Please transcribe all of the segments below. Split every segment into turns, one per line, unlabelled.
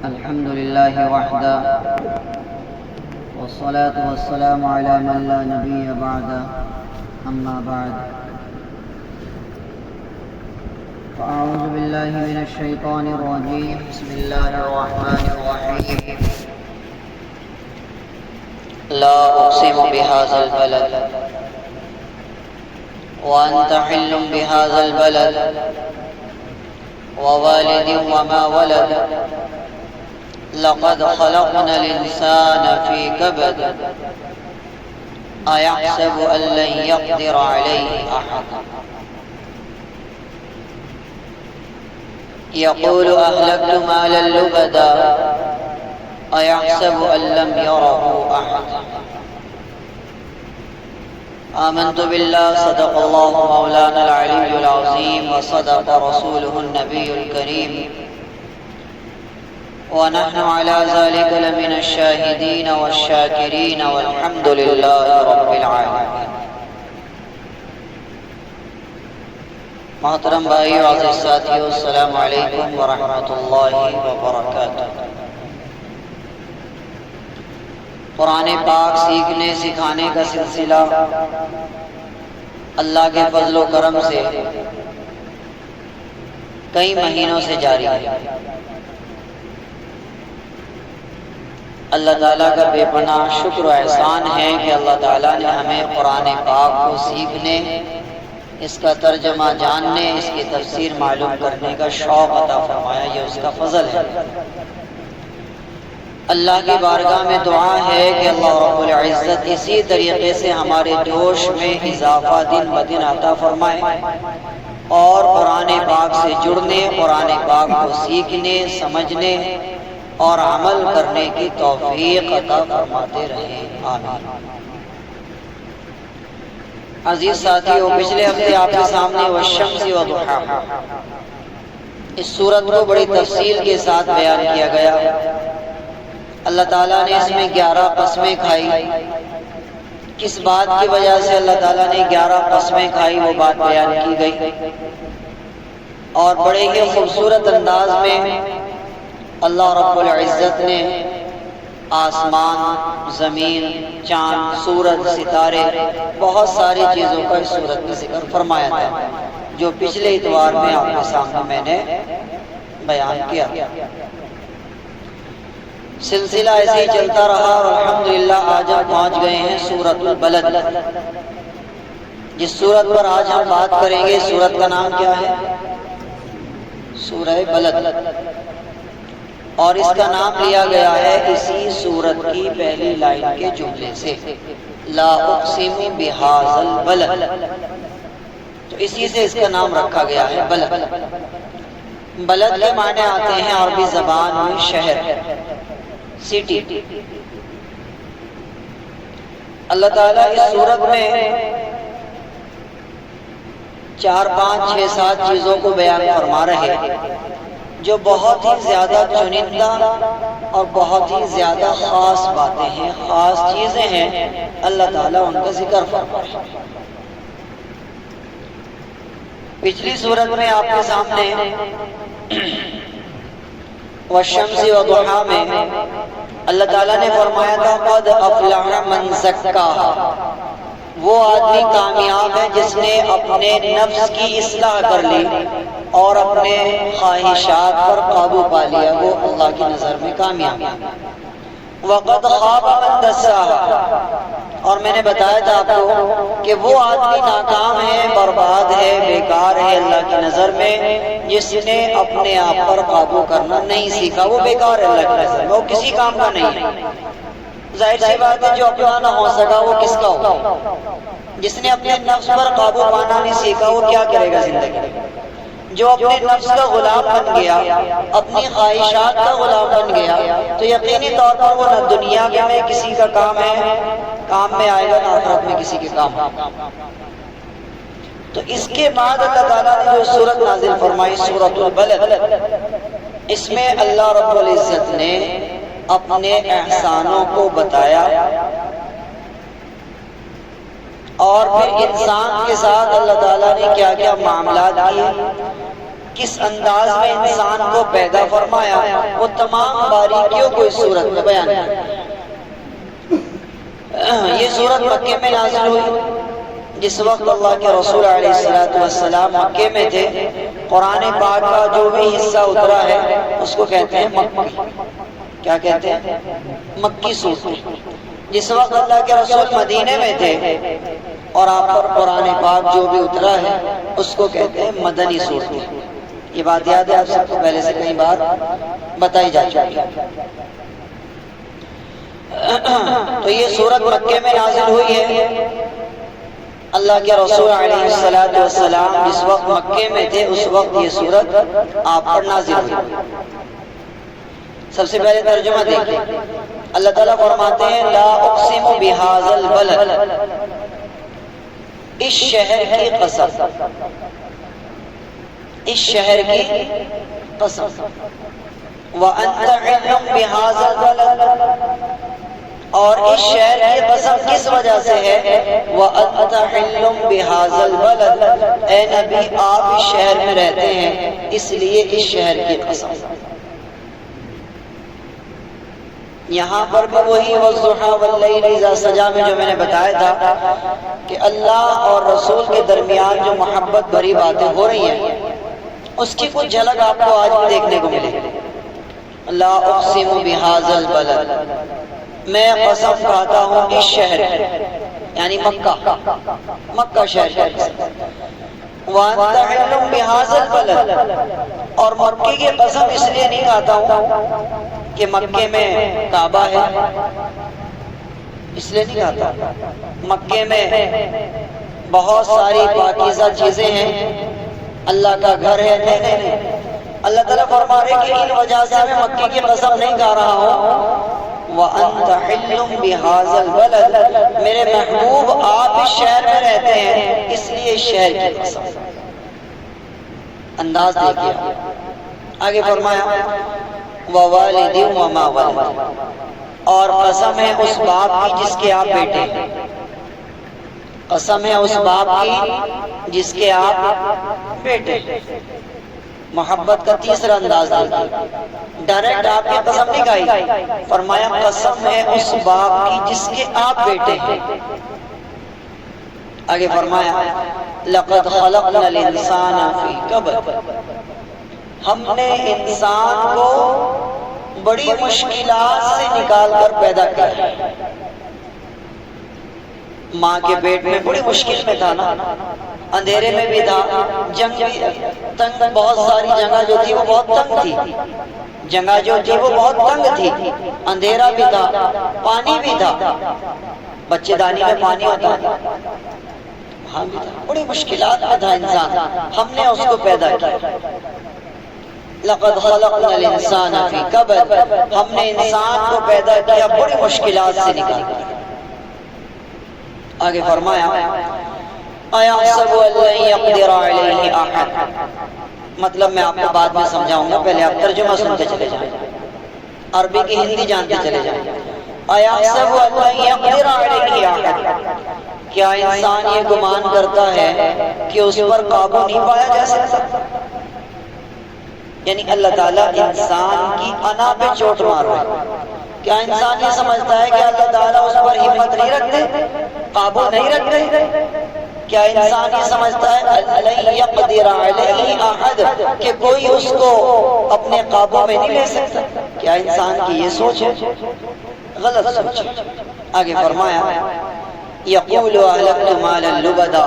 الحمد لله وحده والصلاة والسلام على من لا نبي بعده أما بعد فأعوذ بالله من الشيطان الرجيم بسم الله الرحمن الرحيم لا أقسم بهذا البلد وأنت حل بهذا البلد ووالد وما ولد لقد خلقنا الإنسان في كبد أيحسب أن لن يقدر عليه أحد يقول أهلكت مالا لبدا أيحسب أن لم يره أحد آمنت بالله صدق الله مولانا العلي العظيم وصدق رسوله النبي الكريم ونحن على ذلك لمن الشاهدين والشاكرين والحمد لله رب العالمين. محترم بھائیو عزیز ساتھیو، السلام علیکم ورحمۃ اللہ وبرکاتہ. قرآن پاک سیکھنے سکھانے کا سلسلہ اللہ کے فضل و کرم سے کئی مہینوں سے جاری ہے. اللہ تعالیٰ کا بے پناہ شکر و احسان ہے کہ اللہ تعالیٰ نے ہمیں قرآن پاک کو سیکھنے، اس کا ترجمہ جاننے، اس کی تفسیر معلوم کرنے کا شوق عطا فرمایا. یہ اس کا فضل ہے. اللہ کی بارگاہ میں دعا ہے کہ اللہ رب العزت اسی طریقے سے ہمارے جوش میں اضافہ دن بدن عطا فرمائے اور قرآن پاک سے جڑنے، قرآن پاک کو سیکھنے، سمجھنے اور عمل کرنے کی توفیق عطا فرماتے رہیں. آمین. عزیز ساتھیو، پچھلے ہفتے آپ کے سامنے والشمس وضحاہا اس سورت کو بڑی تفصیل کے ساتھ بیان کیا گیا. اللہ تعالیٰ نے اس میں 11 قسمیں کھائی. کس بات کی وجہ سے اللہ تعالیٰ نے 11 قسمیں کھائی وہ بات بیان کی گئی، اور بڑے ہی خوبصورت انداز میں اللہ رب العزت نے آسمان، زمین، چاند، سورج، ستارے، بہت ساری چیزوں کا اس سورت میں ذکر فرمایا تھا، جو پچھلے اتوار میں آپ کے سامنے میں نے بیان کیا. سلسلہ ایسے ہی چلتا رہا اور الحمدللہ آج ہم پہنچ گئے ہیں سورۃ البلد. جس سورت پر آج ہم بات کریں گے، سورت کا نام کیا ہے؟ سورہ بلد. اور اس کا نام لیا گیا ہے اسی سورت کی پہلی لائن کے جملے سے، لا اقسم بہذا البلد. تو اسی سے اس کا نام رکھا گیا ہے بلد. بلد کے معنی آتے ہیں عربی زبان میں شہر، سٹی. اللہ تعالیٰ اس سورت میں 4 5 6 7 چیزوں کو بیان فرما رہے ہیں جو بہت ہی زیادہ چنندہ اور بہت ہی زیادہ خاص باتیں ہیں، خاص چیزیں ہیں. اللہ تعالیٰ ان کا ذکر فرما رہے ہیں. پچھلی سورت میں آپ کے سامنے والشمس وضحاہا میں اللہ تعالیٰ نے فرمایا تھا قد افلح من زکاہا. وہ آدمی کامیاب ہے جس نے اپنے نفس کی اصلاح کر لی اور اپنے خواہشات پر قابو پا لیا، وہ اللہ کی نظر میں کامیاب ہے. وقد خاب من دساہا. اور میں نے بتایا تھا آپ کو کہ وہ آدمی ناکام ہے، برباد ہے، بیکار ہے اللہ کی نظر میں جس نے اپنے آپ پر قابو کرنا نہیں سیکھا. وہ بیکار ہے اللہ کی نظر میں، وہ کسی کام کا نہیں ہے. ظاہر سی بات ہے جو اپنا نہ ہو سکا وہ کس کا ہوگا؟ جس نے اپنے نفس پر قابو پانا نہیں سیکھا وہ کیا کرے گا زندگی میں؟ جو اپنے نفس کا غلام بن گیا، اپنی خواہشات کا غلام بن گیا، تو یقینی طور پر وہ نہ دنیا میں کسی کا کام میں آئے گا، نہ آخرت میں کسی کے کام. تو اس کے بعد اللہ تعالیٰ نے جو سورت نازل فرمائی سورۃ البلد، اس میں اللہ رب العزت نے اپنے احسانوں کو بتایا اور پھر انسان کے ساتھ اللہ تعالیٰ نے کیا کیا معاملات کیے کس انداز میں انسان کو پیدا فرمایا، وہ تمام باریکیوں کو اس صورت میں بیان ہے۔ یہ صورت مکے میں نازل ہوئی جس وقت اللہ کے رسول علیہ السلام مکے میں تھے۔ قرآن پاک کا جو بھی حصہ اترا ہے اس کو کہتے ہیں مکی۔ کیا کہتے ہیں؟ مکی صورت۔ جس وقت اللہ کے رسول مدینے میں تھے اور آپ پر قرآن پاک جو بھی اترا ہے اس کو کہتے ہیں مدنی صورت۔ یہ بات یاد ہے آپ سب کو، پہلے سے کئی بار بتائی جا چکی ہے۔ تو یہ صورت مکے میں نازل ہوئی ہے۔ اللہ کے رسول علیہ السلام جس وقت مکے میں تھے اس وقت یہ صورت آپ پر نازل ہوئی۔ سب سے پہلے ترجمہ دیکھیں، اللہ تعالیٰ فرماتے ہیں لا اقسم بہذا البلد، اس شہر کی قسم، اس شہر کی قسم، وَأَنْتَ عِلْمٌ بِهَذَا الْبَلَدِ، اور اس شہر کی قسم کس وجہ سے ہے؟ وَأَنْتَ عِلْمٌ بِهَذَا الْبَلَدِ، اے نبی آپ اس شہر میں رہتے ہیں اس لیے اس شہر کی قسم۔ یہاں پر بھی وہی وَالضُّحَىٰ وَاللَّيْلِ إِذَا سَجَىٰ میں جو میں نے بتایا تھا کہ اللہ اور رسول کے درمیان جو محبت بھری باتیں ہو رہی ہیں اس کی کچھ جھلک آپ کو آج بھی دیکھنے کو ملے۔ لا اقسم بہذا البلد، میں قسم کھاتا ہوں اس شہر یعنی مکہ شہر کی، وَأَنْتَ عِلْمٌ بِهَذَا الْبَلَدِ، اور مکے کی قسم اس لیے نہیں کھاتا ہوں کہ مکے میں کعبہ ہے، اس لیے نہیں کھاتا۔ مکے میں بہت ساری پاکیزہ چیزیں ہیں، اللہ کا گھر ہے، نہیں۔ اللہ تعالیٰ فرما رہے کہ ان وجہ سے میں مکے کی قسم نہیں کھا رہا ہوں۔ وَأَنْتَ حِلٌّ بِهَذَا الْبَلَدِ، میرے محبوب آپ اس شہر میں رہتے ہیں اس لیے اس شہر کی قسم۔ انداز دیکھیے، آگے فرمایا وَوَالِدٍ وَمَا وَلَدَ، اور قسم ہے اس باپ کی جس کے آپ بیٹے ہیں، قسم ہے اس باپ کی جس کے آپ بیٹے ہیں۔ محبت کا تیسرا انداز دیکھیے، ڈائریکٹ آپ کی قسم نہیں کھائی، فرمایا قسم ہے اس باپ کی جس کے آپ بیٹے ہیں۔ آگے فرمایا لَقَدْ خَلَقْنَا الْإِنسَانَ فِي كَبَدٍ، ہم نے انسان کو بڑی مشکلات سے نکال کر پیدا کیا۔ ماں کے پیٹ میں بڑی مشکل میں تھا نا، اندھیرے میں بھی تھا، جنگ بھی تنگ، بہت ساری جگہ جو تھی وہ بہت تنگ تھی، جگہ جو تھی وہ بہت تنگ تھی، اندھیرا بھی تھا، پانی بھی تھا، بچے دانی میں پانی ہوتا تھا، وہاں بھی تھا، بڑی مشکلات میں تھا انسان، ہم نے اس کو پیدا کیا۔ لَقَدْ خَلَقْنَا الْإِنسَانَ فِي كَبَدٍ، ہم نے انسان کو پیدا کیا بڑی مشکلات سے نکال کر۔ آگے فرمایا أَيَحْسَبُ أَن لَّن يَقْدِرَ عَلَيْهِ أَحَدٌ، مطلب میں آپ کو بعد میں سمجھاؤں گا، پہلے آپ ترجمہ سنتے چلے جائیں، عربی کی ہندی جانتے چلے جائیں۔ أَيَحْسَبُ أَن لَّن يَقْدِرَ عَلَيْهِ أَحَدٌ، کیا انسان یہ گمان کرتا ہے کہ اس پر قابو نہیں پایا جا سکتا؟ یعنی اللہ تعالیٰ انسان کی انا پہ چوٹ مار رہا ہے۔ کیا انسان یہ سمجھتا ہے کہ اللہ تعالیٰ اس پر ہمت نہیں رکھتے، قابو نہیں رکھتے؟ کیا انسان یہ سمجھتا ہے لَن يَقْدِرَ عَلَيْهِ أَحَدٌ کہ کوئی اس کو اپنے قابو میں نہیں لے سکتا؟ کیا انسان کی یہ سوچ ہے؟ غلط سوچ ہے۔ آگے فرمایا یقول اہلکت مالا لبدا،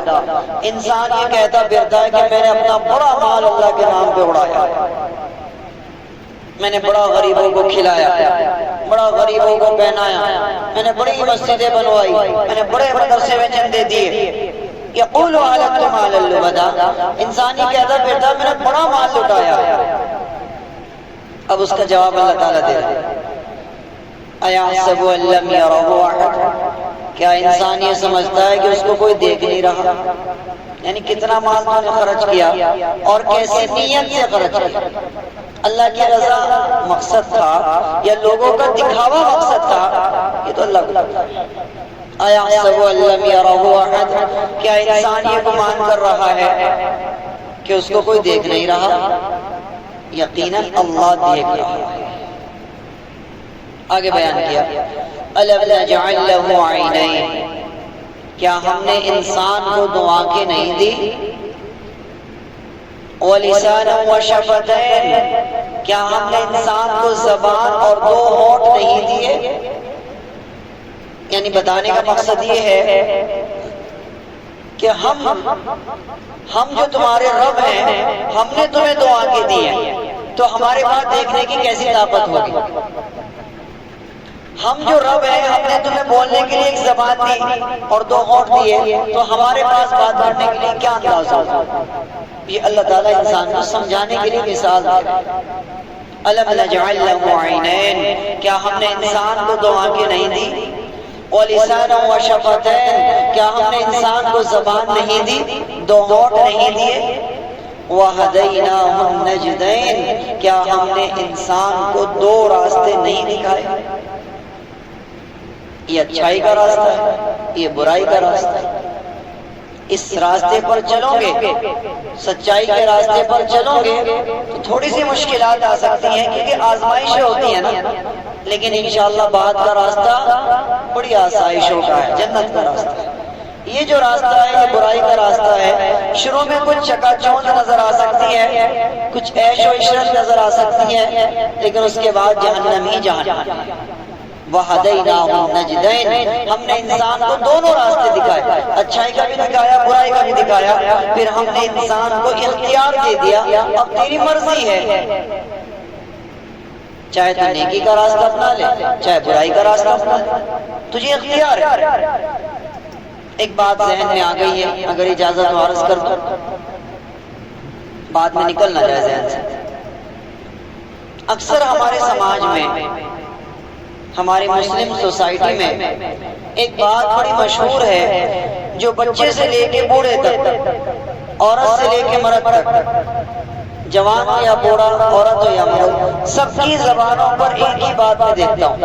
انسان یہ کہتا پھرتا ہے کہ میں نے اپنا بڑا مال اللہ کے نام پہ اڑایا، میں نے بڑا غریبوں کو کھلایا، بڑا غریبوں کو پہنایا، میں نے بڑی مسجدیں بنوائی، میں نے بڑے مدرسے میں چندے دیے۔ یقول اہلکت مالا لبدا، انسان یہ کہتا پھرتا ہے میں نے بڑا مال لٹایا۔ اب اس کا جواب اللہ تعالیٰ دے رہا ہے أَيَحْسَبُ أَن لَّمْ يَرَهُ أَحَدٌ، کیا انسان یہ سمجھتا ہے کہ اس کو کوئی دیکھ نہیں رہا؟ یعنی کتنا مال تو نے خرچ کیا اور کیسی نیت سے خرچ کیا، اللہ کی رضا مقصد تھا یا لوگوں کا دکھاوا مقصد تھا؟ یہ تو اللہ کو پتہ ہے۔ أَيَحْسَبُ أَن لَّمْ يَرَهُ أَحَدٌ، کیا انسان یہ گمان کر رہا ہے کہ اس کو کوئی دیکھ نہیں رہا، یقیناً اللہ دیکھ رہا ہے۔ آگے بیان کیا أَلَمْ نَجْعَلْ لَهُ عَيْنَيْنِ، کیا ہم نے انسان کو دو آنکھیں نہیں دی؟ وَلِسَانًا وَشَفَتَيْنِ، کیا ہم نے انسان کو زبان اور دو ہونٹ نہیں دیے؟ یعنی بتانے کا مقصد یہ ہے کہ ہم جو تمہارے رب ہیں، ہم نے تمہیں دو آنکھیں دی ہیں، تو ہمارے پاس دیکھنے کی کیسی طاقت ہوگی؟ ہم جو رب ہیں، ہم نے تمہیں بولنے کے لیے ایک زبان دی اور دو ہونٹ دیے، تو ہمارے پاس بات کرنے کے لیے کیا انداز ہوگا؟ یہ اللہ تعالیٰ انسان کو سمجھانے کے لیے مثال ہے۔ أَلَمْ نَجْعَلْ لَهُ عَيْنَيْنِ، کیا ہم نے انسان کو دو آنکھیں نہیں دی؟ وَلِسَانًا وَشَفَتَيْنِ، کیا ہم نے انسان کو زبان نہیں دی، دو ہونٹ نہیں دیے؟ وَهَدَيْنَاهُ النَّجْدَيْنِ، کیا ہم نے انسان کو دو راستے نہیں دکھائے؟ یہ اچھائی کا راستہ ہے، یہ برائی کا راستہ ہے۔ اس راستے پر چلو گے، سچائی کے راستے پر چلو گے تو تھوڑی سی مشکلات آ سکتی ہیں، کیونکہ آزمائشیں ہوتی ہیں نا، لیکن انشاءاللہ بعد کا راستہ بڑی آسائشوں کا ہے، جنت کا راستہ ہے۔ یہ جو راستہ ہے یہ برائی کا راستہ ہے۔ شروع میں کچھ چکا چوند نظر آ سکتی ہے، کچھ عیش و عشرت نظر آ سکتی ہے، لیکن اس کے بعد جہنم ہی جہنم ہے۔ وَهَدَيْنَاهُ النَّجْدَيْنِ، ہم نے انسان کو دونوں راستے دکھائے، اچھائی کا بھی دکھایا، برائی کا بھی دکھایا، پھر ہم نے انسان کو اختیار دے دیا، اب تیری مرضی ہے، چاہے تو نیکی کا راستہ اپنا لے، چاہے برائی کا راستہ اپنا لے، تجھے اختیار ہے۔ ایک بات ذہن میں آ گئی ہے، اگر اجازت ہو عرض کر دو، بعد میں نکل نہ جائے ذہن سے۔ اکثر ہمارے سماج میں، ہماری مسلم سوسائٹی میں ایک بات بڑی مشہور ہے، جو بچے سے لے کے بوڑھے تک، عورت سے لے کے مرد تک، جوان ہو یا بوڑھا، عورت ہو یا مرد، سب کی زبانوں پر ایک ہی بات میں دیکھتا ہوں،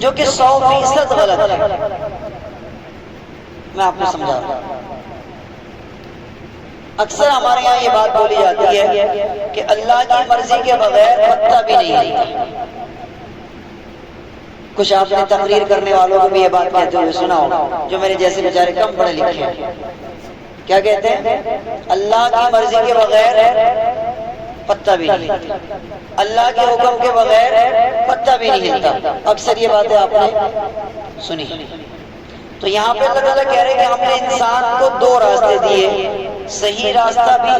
جو کہ 100% غلط ہے۔ میں آپ کو سمجھا رہا ہوں۔ اکثر ہمارے یہاں یہ بات بولی جاتی ہے کہ اللہ کی مرضی کے بغیر پتہ بھی نہیں ہلتا۔ کچھ آپ نے تقریر کرنے والوں کو بھی یہ بات کہتے ہوئے سنا ہو، جو میرے جیسے بیچارے کم پڑھے لکھے ہیں۔ کیا کہتے ہیں؟ اللہ کی مرضی کے بغیر پتہ بھی نہیں ہلتا، اللہ کے حکم کے بغیر پتہ بھی نہیں ہلتا۔ اکثر یہ باتیں آپ نے سنی۔ تو یہاں پہ اللہ تعالیٰ کہہ رہے ہیں کہ ہم نے انسان کو دو راستے دیے، صحیح راستہ بھی،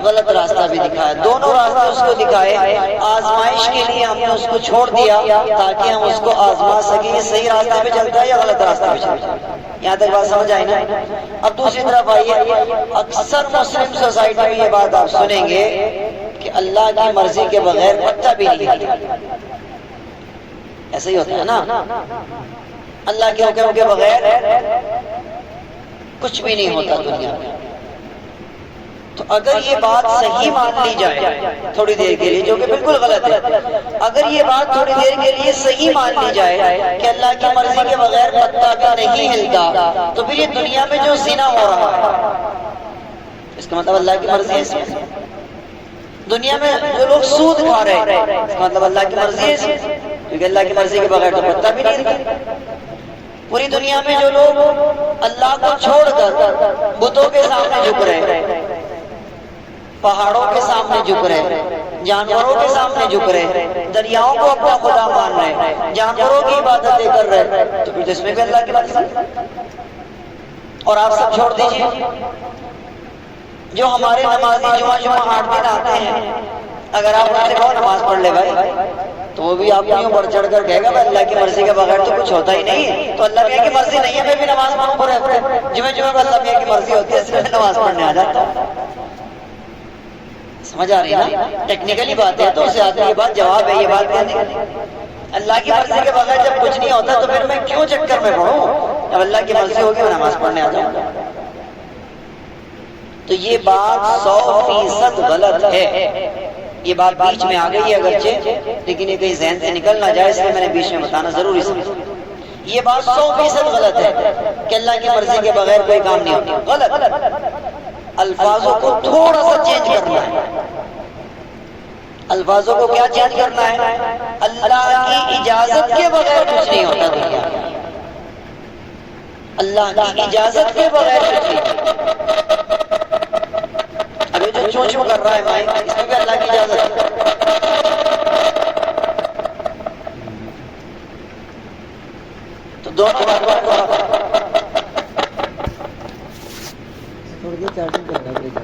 غلط راستہ بھی دکھایا، دونوں راستے اس کو دکھائے۔ آزمائش کے لیے ہم نے اس کو چھوڑ دیا تاکہ ہم اس کو آزما سکیں، یہ صحیح راستے پہ چلتا ہے یا غلط راستے پہ چلتا ہے۔ یہاں تک بات سمجھ آئی نا؟ اب دوسری طرف آئیے، اکثر مسلم سوسائٹی میں یہ بات آپ سنیں گے کہ اللہ کی مرضی کے بغیر پتہ بھی نہیں ہلتا۔ ایسا ہی ہوتا ہے نا، اللہ کے حکم کے بغیر کچھ بھی نہیں ہوتا دنیا میں۔ تو اگر یہ بات صحیح مان لی جائے تھوڑی دیر کے لیے، جو کہ بالکل غلط ہے، اگر یہ بات تھوڑی دیر کے لیے صحیح مان لی جائے کہ اللہ کی مرضی کے بغیر پتہ بھی نہیں ہلتا، تو پھر یہ دنیا میں جو زنا ہو رہا ہے، اس کا مطلب اللہ کی مرضی ہے اس میں۔ دنیا میں جو لوگ سود کھا رہے ہیں، اس کا مطلب اللہ کی مرضی ہے اس میں، کیونکہ اللہ کی مرضی کے بغیر تو پتہ بھی نہیں ہلتا۔ پوری دنیا میں جو لوگ اللہ کو چھوڑ کر بتوں کے سامنے جھک رہے ہیں، پہاڑوں کے سامنے جھک رہے، جانوروں کے سامنے جھک رہے، دریاؤں کو اپنا خدا مان رہے، جانوروں کی عبادتیں کر رہے، تو پھر اس میں بھی اللہ کی مرضی۔ اور آپ سب چھوڑ دیجئے، جو ہمارے نمازی جمعہ 8 دن آتے ہیں، اگر آپ ان سے کہو نماز پڑھ لے بھائی، تو وہ بھی آپ کو یوں بڑھ چڑھ کر کہے گا بھائی اللہ کی مرضی کے بغیر تو کچھ ہوتا ہی نہیں، تو اللہ میاں کی مرضی نہیں ہے میں بھی نماز پڑھوں پورے ہفتے، جمعہ اللہ میاں کی مرضی ہوتی ہے اس لیے نماز پڑھنے آ جاتا ہوں۔ سمجھ آ رہی ہے نا؟ ٹیکنیکلی بات ہے تو اسے آدمی یہ بات جواب ہے، یہ بات کہنے کی اللہ کی مرضی کے بغیر جب کچھ نہیں ہوتا تو پھر میں کیوں چکر میں پڑھوں؟ جب اللہ کی مرضی ہوگی میں نماز پڑھنے آ جاؤں گا۔ تو یہ بات 100% غلط ہے۔ یہ بات بیچ میں آ گئی ہے اگرچہ، لیکن یہ کہیں ذہن سے نکل نہ جائے اس لیے میں نے بیچ میں بتانا ضروری سمجھا۔ یہ بات 100% غلط ہے کہ اللہ کی مرضی کے بغیر کوئی کام نہیں ہوتا، غلط۔ الفاظوں کو تھوڑا سا چینج کرنا ہے. الفاظوں کو کیا چینج کرنا ہے؟ اللہ کی اجازت کے بغیر کچھ نہیں ہوتا دنیا میں. اللہ کی اجازت کے بغیر کچھ نہیں ہوتا. ابھی جو چوں چوں کر رہا ہے بھائی، اس میں بھی اللہ کی اجازت ہے. تو دونوں باتوں کو
تھوڑی دیر چارجنگ کر رہا ہے.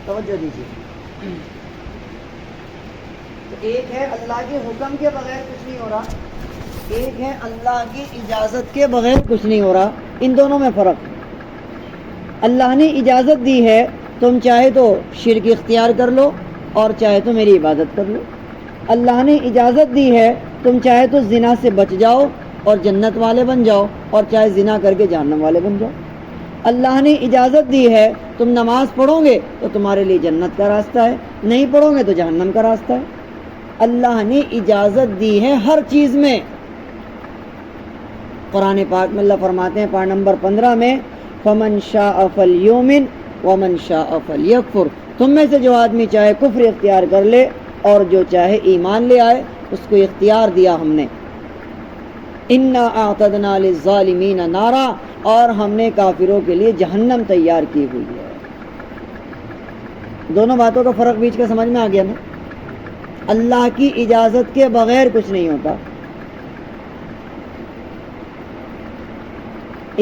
توجہ دیجیے. تو ایک ہے اللہ کے حکم کے بغیر کچھ نہیں ہو رہا، ایک ہے اللہ کی اجازت کے بغیر کچھ نہیں ہو رہا. ان دونوں میں فرق ہے. اللہ نے اجازت دی ہے، تم چاہے تو شرک اختیار کر لو اور چاہے تو میری عبادت کر لو. اللہ نے اجازت دی ہے، تم چاہے تو زنا سے بچ جاؤ اور جنت والے بن جاؤ اور چاہے زنا کر کے جہنم والے بن جاؤ. اللہ نے اجازت دی ہے، تم نماز پڑھو گے تو تمہارے لیے جنت کا راستہ ہے، نہیں پڑھو گے تو جہنم کا راستہ ہے. اللہ نے اجازت دی ہے ہر چیز میں. قرآن پاک میں اللہ فرماتے ہیں پارہ نمبر 15 میں فَمَنْ شَاءَ فَلْيُؤْمِنْ وَمَنْ شَاءَ فَلْيَكْفُرْ. تم میں سے جو آدمی چاہے کفر اختیار کر لے اور جو چاہے ایمان لے آئے، اس کو اختیار دیا ہم نے. اِنَّا أَعْتَدْنَا لِلظَّالِمِينَ نَارًا، اور ہم نے کافروں کے لیے جہنم تیار کی ہوئی ہے. دونوں باتوں کا فرق بیچ کا سمجھ میں آ گیا نا. اللہ کی اجازت کے بغیر کچھ نہیں ہوتا.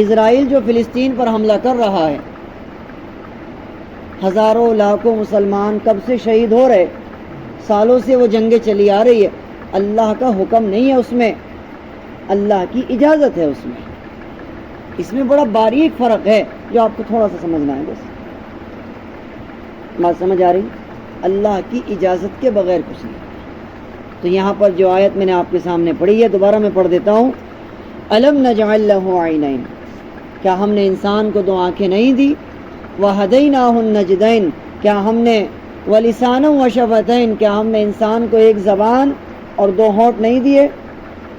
اسرائیل جو فلسطین پر حملہ کر رہا ہے، ہزاروں لاکھوں مسلمان کب سے شہید ہو رہے، سالوں سے وہ جنگیں چلی آ رہی ہے. اللہ کا حکم نہیں ہے اس میں، اللہ کی اجازت ہے اس میں. اس میں بڑا باریک فرق ہے جو آپ کو تھوڑا سا سمجھنا ہے. بس بات سمجھ آ رہی؟ اللہ کی اجازت کے بغیر کچھ نہیں. تو یہاں پر جو آیت میں نے آپ کے سامنے پڑھی ہے، دوبارہ میں پڑھ دیتا ہوں. الم نجعل لہ عینین، کیا ہم نے انسان کو 2 آنکھیں نہیں دی؟ وہدیناہ النجدین، کیا ہم نے ولسانا وشفتین، کیا ہم نے انسان کو ایک زبان اور 2 ہونٹ نہیں دیے؟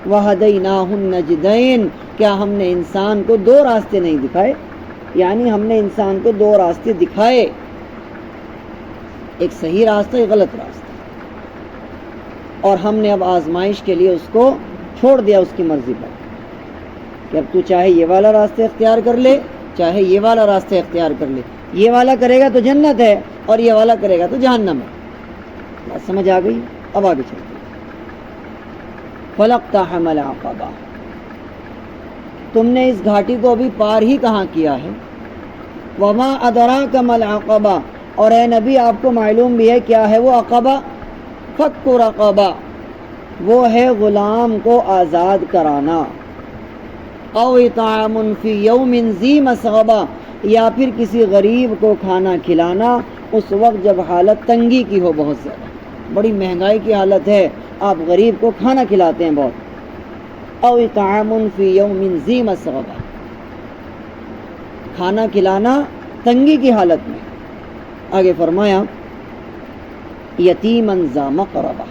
وہدیناہ النجدین، کیا ہم نے انسان کو 2 راستے نہیں دکھائے؟ یعنی ہم نے انسان کو 2 راستے دکھائے، ایک صحیح راستہ ایک غلط راستہ. اور ہم نے اب آزمائش کے لیے اس کو چھوڑ دیا اس کی مرضی پر کہ اب تو چاہے یہ والا راستہ اختیار کر لے، چاہے یہ والا راستہ اختیار کر لے. یہ والا کرے گا تو جنت ہے اور یہ والا کرے گا تو جہنم ہے. بات سمجھ آ گئی؟ اب آگے چلتے ہیں. فَلَقْتَحَمَ الْعَقَبَةَ، تم نے اس گھاٹی کو ابھی پار ہی کہاں کیا ہے. وَمَا أَدْرَاكَ مَا الْعَقَبَةُ، اور اے نبی آپ کو معلوم بھی ہے کیا ہے وہ عقبہ. فَكُّ رَقَبَةٍ، وہ ہے غلام کو آزاد کرانا. او اطعام فی یوم ذی مسغبہ، یا پھر کسی غریب کو کھانا کھلانا اس وقت جب حالت تنگی کی ہو، بہت زیادہ بڑی مہنگائی کی حالت ہے، آپ غریب کو کھانا کھلاتے ہیں بہت. او اطعام فی یوم ذی مسغبہ، کھانا کھلانا تنگی کی حالت میں. آگے فرمایا یتیما ذا مقربہ،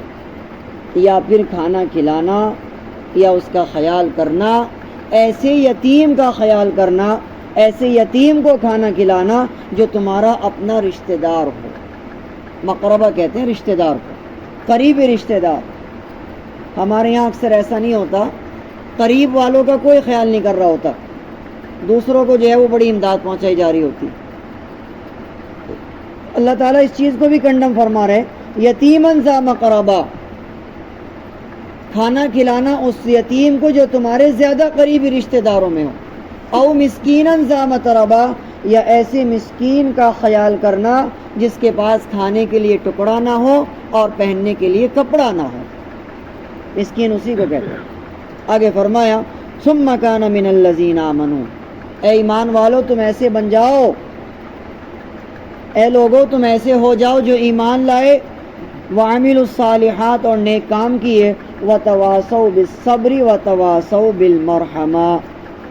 یا پھر کھانا کھلانا یا اس کا خیال کرنا، ایسے یتیم کا خیال کرنا، ایسے یتیم کو کھانا کھلانا جو تمہارا اپنا رشتہ دار ہو. مقربہ کہتے ہیں رشتہ دار کو، قریبی رشتہ دار. ہمارے یہاں اکثر ایسا نہیں ہوتا، قریب والوں کا کوئی خیال نہیں کر رہا ہوتا، دوسروں کو جو ہے وہ بڑی امداد پہنچائی جا رہی ہوتی. اللہ تعالیٰ اس چیز کو بھی کنڈم فرما رہے، یتیماً ذا مقربہ، کھانا کھلانا اس یتیم کو جو تمہارے زیادہ قریبی رشتہ داروں میں ہو. او مسکیناً ذا متربہ، یا ایسے مسکین کا خیال کرنا جس کے پاس کھانے کے لیے ٹکڑا نہ ہو اور پہننے کے لیے کپڑا نہ ہو. مسکین اسی کو کہتے ہیں. آگے فرمایا ثم کان من الذین آمنوا، اے ایمان والو تم ایسے بن جاؤ، اے لوگو تم ایسے ہو جاؤ جو ایمان لائے، وعملوا الصالحات، اور نیک کام کیے، وتواصوا بالصبر وتواصوا بالمرحمہ،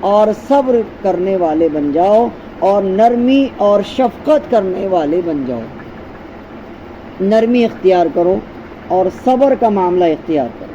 اور صبر کرنے والے بن جاؤ اور نرمی اور شفقت کرنے والے بن جاؤ. نرمی اختیار کرو اور صبر کا معاملہ اختیار کرو.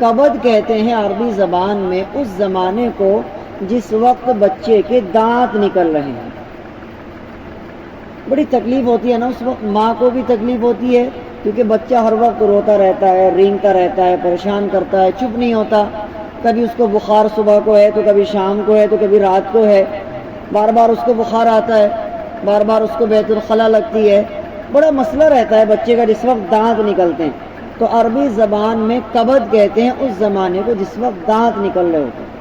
کبد کہتے ہیں عربی زبان میں اس زمانے کو جس وقت بچے کے دانت نکل رہے ہیں. بڑی تکلیف ہوتی ہے نا اس وقت, ماں کو بھی تکلیف ہوتی ہے کیونکہ بچہ ہر وقت روتا رہتا ہے, رینگتا رہتا ہے, پریشان کرتا ہے, چپ نہیں ہوتا. کبھی اس کو بخار صبح کو ہے تو کبھی شام کو ہے تو کبھی رات کو ہے, بار بار اس کو بخار آتا ہے, بار بار اس کو بیت الخلا لگتی ہے. بڑا مسئلہ رہتا ہے بچے کا جس وقت دانت نکلتے ہیں. تو عربی زبان میں کبد کہتے ہیں اس زمانے کو جس وقت دانت نکل رہے ہوتے ہیں.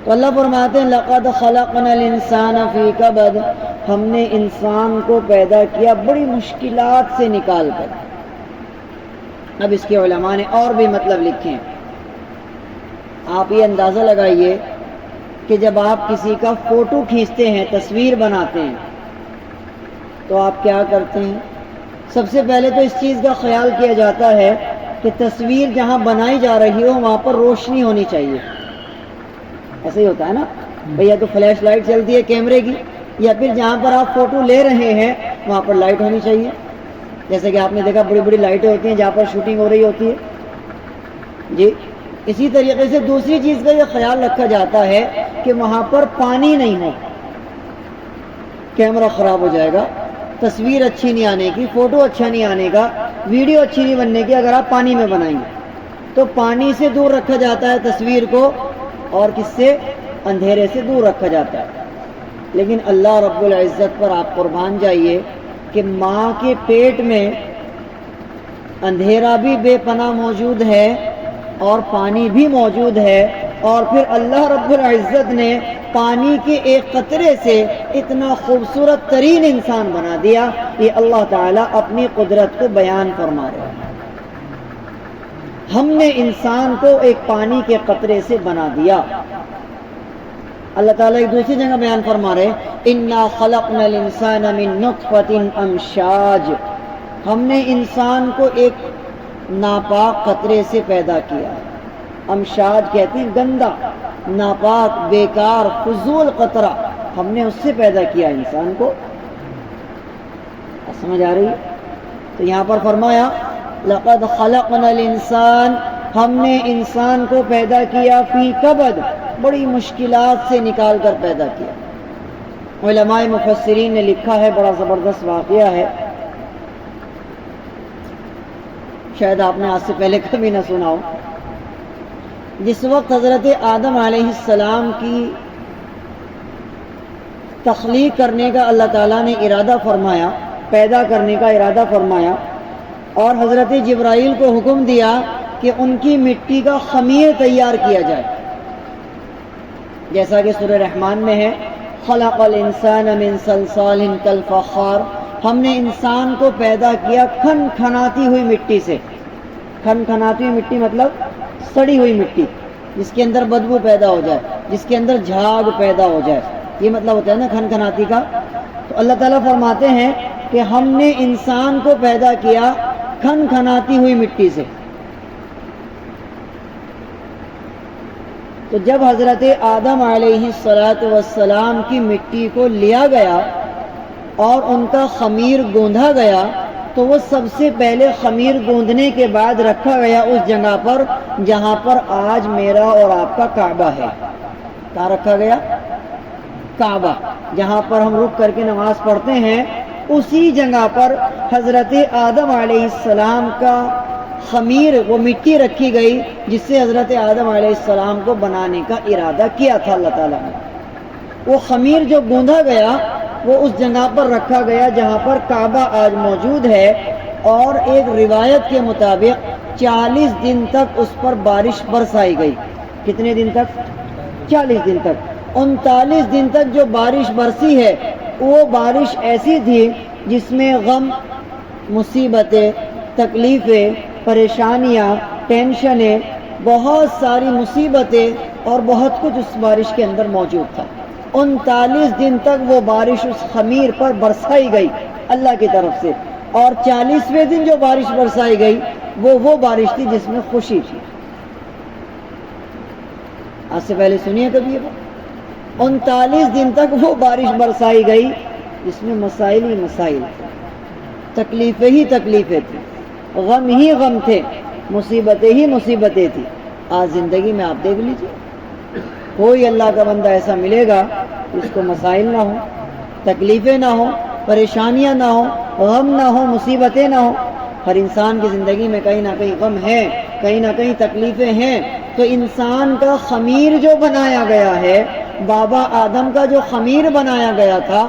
تو اللہ فرماتے ہیں لقد خلقنا الانسان فی کبد, ہم نے انسان کو پیدا کیا بڑی مشکلات سے نکال کر. اب اس کے علماء نے اور بھی مطلب لکھے ہیں. آپ یہ اندازہ لگائیے کہ جب آپ کسی کا فوٹو کھینچتے ہیں, تصویر بناتے ہیں, تو آپ کیا کرتے ہیں؟ سب سے پہلے تو اس چیز کا خیال کیا جاتا ہے کہ تصویر جہاں بنائی جا رہی ہو وہاں پر روشنی ہونی چاہیے. ایسا ہی ہوتا ہے نا بھئی, یا تو فلیش لائٹ چلتی ہے کیمرے کی, یا پھر جہاں پر آپ فوٹو لے رہے ہیں وہاں پر لائٹ ہونی چاہیے. جیسے کہ آپ نے دیکھا بڑی بڑی لائٹیں ہوتی ہیں جہاں پر شوٹنگ ہو رہی ہوتی ہے. جی اسی طریقے سے دوسری چیز کا یہ خیال رکھا جاتا ہے کہ وہاں پر پانی نہیں ہو, کیمرہ خراب ہو جائے گا, تصویر اچھی نہیں آنے کی, فوٹو اچھا نہیں آنے کا, ویڈیو اچھی نہیں بننے کی اگر آپ پانی میں بنائیں گے. تو پانی سے دور رکھا جاتا ہے تصویر کو, اور کس سے؟ اندھیرے سے دور رکھا جاتا ہے. لیکن اللہ رب العزت پر آپ قربان جائیے کہ ماں کے پیٹ میں اندھیرا بھی بے پناہ موجود ہے اور پانی بھی موجود ہے, اور پھر اللہ رب العزت نے پانی کے ایک قطرے سے اتنا خوبصورت ترین انسان بنا دیا. یہ اللہ تعالیٰ اپنی قدرت کو بیان فرما رہے ہیں. ہم نے انسان کو ایک پانی کے قطرے سے بنا دیا. اللہ تعالیٰ ایک دوسری جگہ بیان فرما رہے انا خلقنا الانسان من نطفۃ امشاج, ہم نے انسان کو ایک ناپاک قطرے سے پیدا کیا. امشاج کہتے ہیں گندا, ناپاک, بیکار, فضول قطرہ, ہم نے اس سے پیدا کیا انسان کو. سمجھ آ رہی ہے؟ تو یہاں پر فرمایا لقد خلقنا الانسان, ہم نے انسان کو پیدا کیا فی کبد, بڑی مشکلات سے نکال کر پیدا کیا. علماء مفسرین نے لکھا ہے, بڑا زبردست واقعہ ہے, شاید آپ نے آج سے پہلے کبھی نہ سنا ہو. جس وقت حضرت آدم علیہ السلام کی تخلیق کرنے کا اللہ تعالیٰ نے ارادہ فرمایا, پیدا کرنے کا ارادہ فرمایا, اور حضرت جبرائیل کو حکم دیا کہ ان کی مٹی کا خمیر تیار کیا جائے. جیسا کہ سورہ رحمان میں ہے خلق الانسان من صلصال کالفخار, ہم نے انسان کو پیدا کیا کھن کھناتی ہوئی مٹی سے. کھن کھناتی ہوئی مٹی مطلب سڑی ہوئی مٹی, جس کے اندر بدبو پیدا ہو جائے, جس کے اندر جھاگ پیدا ہو جائے, یہ مطلب ہوتا ہے نا کھن کھناتی کا. تو اللہ تعالیٰ فرماتے ہیں کہ ہم نے انسان کو پیدا کیا کھن کھناتی ہوئی مٹی سے. تو جب حضرت آدم علیہ السلام کی مٹی کو لیا گیا اور ان کا خمیر گوندھا گیا, تو وہ سب سے پہلے خمیر گوندھنے کے بعد رکھا گیا اس جگہ پر جہاں پر آج میرا اور آپ کا کعبہ ہے. کہاں رکھا گیا؟ کعبہ, جہاں پر ہم رک کر کے نماز پڑھتے ہیں. اسی جگہ پر حضرت آدم علیہ السلام کا خمیر, وہ مٹی رکھی گئی جس سے حضرت آدم علیہ السلام کو بنانے کا ارادہ کیا تھا اللہ تعالیٰ نے. وہ خمیر جو گوندھا گیا وہ اس جگہ پر رکھا گیا جہاں پر کعبہ آج موجود ہے, اور ایک روایت کے مطابق 40 دن تک اس پر بارش برسائی گئی. کتنے دن تک؟ 40 دن تک. 39 دن تک جو بارش برسی ہے وہ بارش ایسی تھی جس میں غم, مصیبتیں, تکلیفیں, پریشانیاں, ٹینشنیں, بہت ساری مصیبتیں اور بہت کچھ اس بارش کے اندر موجود تھا. 39 دن تک وہ بارش اس خمیر پر برسائی گئی اللہ کی طرف سے, اور 40ویں دن جو بارش برسائی گئی وہ بارش تھی جس میں خوشی تھی. آج سے پہلے سنیے کبھی یہ بات. 39 دن تک وہ بارش برسائی گئی جس میں مسائل ہی مسائل تھے, تکلیفیں ہی تکلیفیں تھیں, غم ہی غم تھے, مصیبتیں ہی مصیبتیں تھیں. آج زندگی میں آپ دیکھ لیجیے، کوئی اللہ کا بندہ ایسا ملے گا اس کو مسائل نہ ہو، تکلیفیں نہ ہو، پریشانیاں نہ ہو، غم نہ ہو، مصیبتیں نہ ہو۔ ہر انسان کی زندگی میں کہیں نہ کہیں غم ہے، کہیں نہ کہیں تکلیفیں ہیں۔ تو انسان کا خمیر جو بنایا گیا ہے، بابا آدم کا جو خمیر بنایا گیا تھا،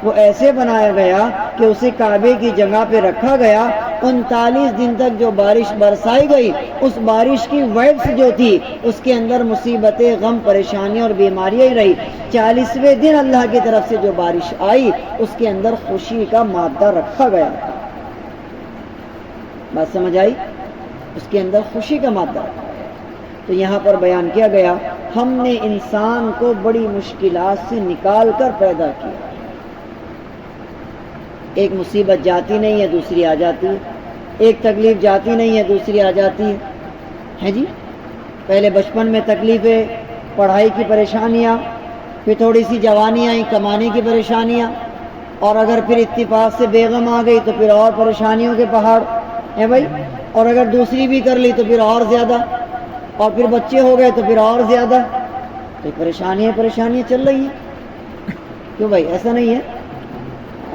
وہ ایسے بنایا گیا کہ اسے کعبے کی جگہ پہ رکھا گیا۔ 39 دن تک جو بارش برسائی گئی، اس بارش کی ویبس جو تھی اس کے اندر مصیبتیں، غم، پریشانیاں اور بیماریاں ہی رہی۔ 40ویں دن اللہ کی طرف سے جو بارش آئی اس کے اندر خوشی کا مادہ رکھا گیا تھا۔ بات سمجھ آئی؟ اس کے اندر خوشی کا مادہ رکھا گیا۔ تو یہاں پر بیان کیا گیا ہم نے انسان کو بڑی مشکلات سے نکال کر پیدا کیا۔ ایک مصیبت جاتی نہیں ہے دوسری آ جاتی ہے، ایک تکلیف جاتی نہیں ہے دوسری آ جاتی ہے جی۔ پہلے بچپن میں تکلیفیں، پڑھائی کی پریشانیاں، پھر تھوڑی سی جوانی آئی، کمانے کی پریشانیاں، اور اگر پھر اتفاق سے بیگم آ گئی تو پھر اور پریشانیوں کے پہاڑ ہے بھائی، اور اگر دوسری بھی کر لی تو پھر اور زیادہ، اور پھر بچے ہو گئے تو پھر اور زیادہ۔ تو پریشانیاں چل رہی ہیں، کیوں بھائی؟ ایسا نہیں ہے؟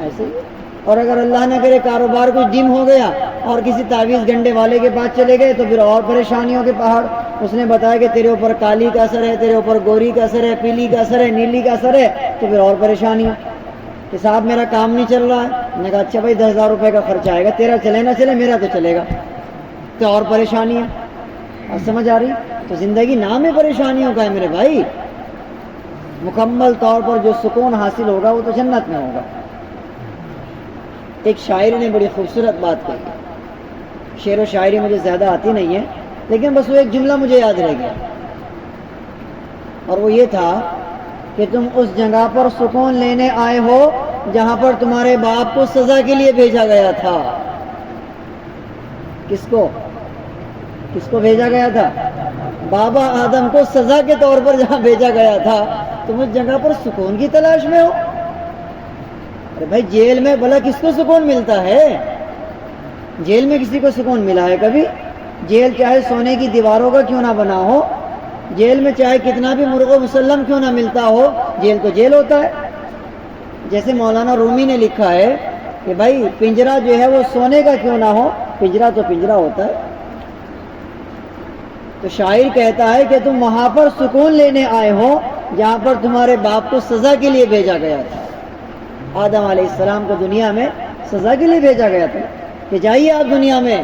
ایسے ہی۔ اور اگر اللہ نہ کرے کاروبار کچھ ڈم ہو گیا اور کسی تعویذ گنڈے والے کے پاس چلے گئے تو پھر اور پریشانیوں کے پہاڑ۔ اس نے بتایا کہ تیرے اوپر کالی کا اثر ہے، تیرے اوپر گوری کا اثر ہے، پیلی کا اثر ہے، نیلی کا اثر ہے، تو پھر اور پریشانیاں کہ صاحب میرا کام نہیں چل رہا ہے۔ میں نے کہا اچھا بھائی 10,000 روپے کا خرچہ آئے گا، تیرا چلے نہ چلے میرا تو چلے گا، تو اور پریشانیاں۔ اور سمجھ آ رہی؟ تو زندگی نام ہے پریشانیوں کا ہے میرے بھائی۔ مکمل طور پر جو سکون حاصل ہوگا وہ تو جنت میں ہوگا۔ ایک شاعر نے بڑی خوبصورت بات کہی، شعر و شاعری مجھے زیادہ آتی نہیں ہے لیکن بس وہ ایک جملہ مجھے یاد رہ گیا، اور وہ یہ تھا کہ تم اس جگہ پر سکون لینے آئے ہو جہاں پر تمہارے باپ کو سزا کے لیے بھیجا گیا تھا۔ کس کو بھیجا گیا تھا؟ بابا آدم کو سزا کے طور پر جہاں بھیجا گیا تھا، تم اس جگہ پر سکون کی تلاش میں ہو۔ ارے بھائی جیل میں بھلا کس کو سکون ملتا ہے؟ جیل میں کسی کو سکون ملا ہے کبھی؟ جیل چاہے سونے کی دیواروں کا کیوں نہ بنا ہو، جیل میں چاہے کتنا بھی مرغ و مسلم کیوں نہ ملتا ہو، جیل تو جیل ہوتا ہے۔ جیسے مولانا رومی نے لکھا ہے کہ بھائی پنجرا جو ہے وہ سونے کا کیوں نہ ہو، پنجرا تو پنجرا ہوتا ہے۔ تو شاعر کہتا ہے کہ تم وہاں پر سکون لینے آئے ہو جہاں پر تمہارے باپ کو سزا کے لیے بھیجا گیا تھا۔ آدم علیہ السلام کو دنیا میں سزا کے لیے بھیجا گیا تھا کہ جائیے آپ دنیا میں،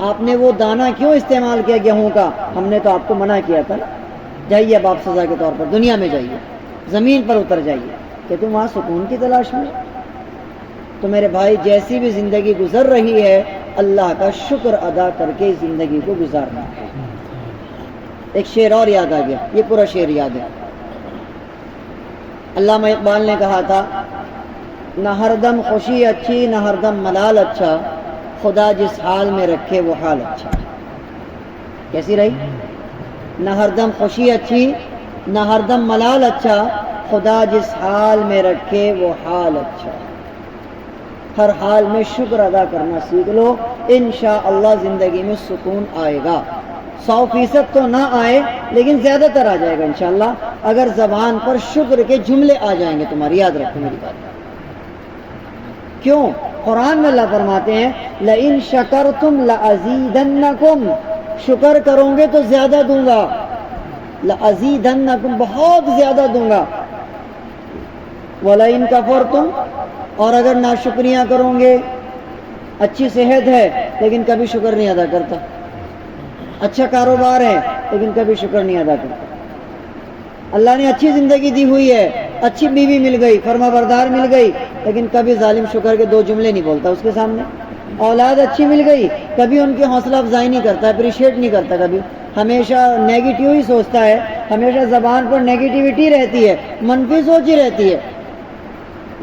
آپ نے وہ دانہ کیوں استعمال کیا گیہوں کا؟ ہم نے تو آپ کو منع کیا تھا نا، جائیے اب آپ سزا کے طور پر دنیا میں جائیے، زمین پر اتر جائیے کہ تم وہاں سکون کی تلاش میں۔ تو میرے بھائی جیسی بھی زندگی گزر رہی ہے اللہ کا شکر ادا کر کے زندگی کو گزارنا ہے۔ ایک شعر اور یاد آ گیا، یہ پورا شعر یاد ہے۔ علامہ اقبال نے کہا تھا نہ ہر دم خوشی اچھی نہ ہر دم ملال اچھا، خدا جس حال میں رکھے وہ حال اچھا۔ کیسی رہی؟ نہ ہر دم خوشی اچھی نہ ہر دم ملال اچھا، خدا جس حال میں رکھے وہ حال اچھا۔ ہر حال میں شکر ادا کرنا سیکھ لو، انشاءاللہ زندگی میں سکون آئے گا۔ 100% تو نہ آئے لیکن زیادہ تر آ جائے گا انشاءاللہ، اگر زبان پر شکر کے جملے آ جائیں گے تمہاری۔ یاد رکھو میری بات۔ کیوں؟ قرآن میں اللہ فرماتے ہیں لَإِن شَكَرْتُمْ لَأَزِيدَنَّكُمْ، شکر کرو گے تو زیادہ دوں گا، لَأَزِيدَنَّكُمْ بہت زیادہ دوں گا، وَلَئِن كَفَرْتُمْ، اور اگر ناشکریاں کرو گے، اچھی صحت ہے لیکن کبھی شکر نہیں ادا کرتا، اچھا کاروبار ہے لیکن کبھی شکر نہیں ادا کرتا، اللہ نے اچھی زندگی دی ہوئی ہے، اچھی بیوی مل گئی، فرما بردار مل گئی، لیکن کبھی ظالم شکر کے 2 جملے نہیں بولتا اس کے سامنے، اولاد اچھی مل گئی، کبھی ان کی حوصلہ افزائی نہیں کرتا، اپریشیٹ نہیں کرتا، کبھی ہمیشہ نیگیٹو ہی سوچتا ہے، ہمیشہ زبان پر نیگیٹیوٹی رہتی ہے، منفی سوچ ہی رہتی ہے۔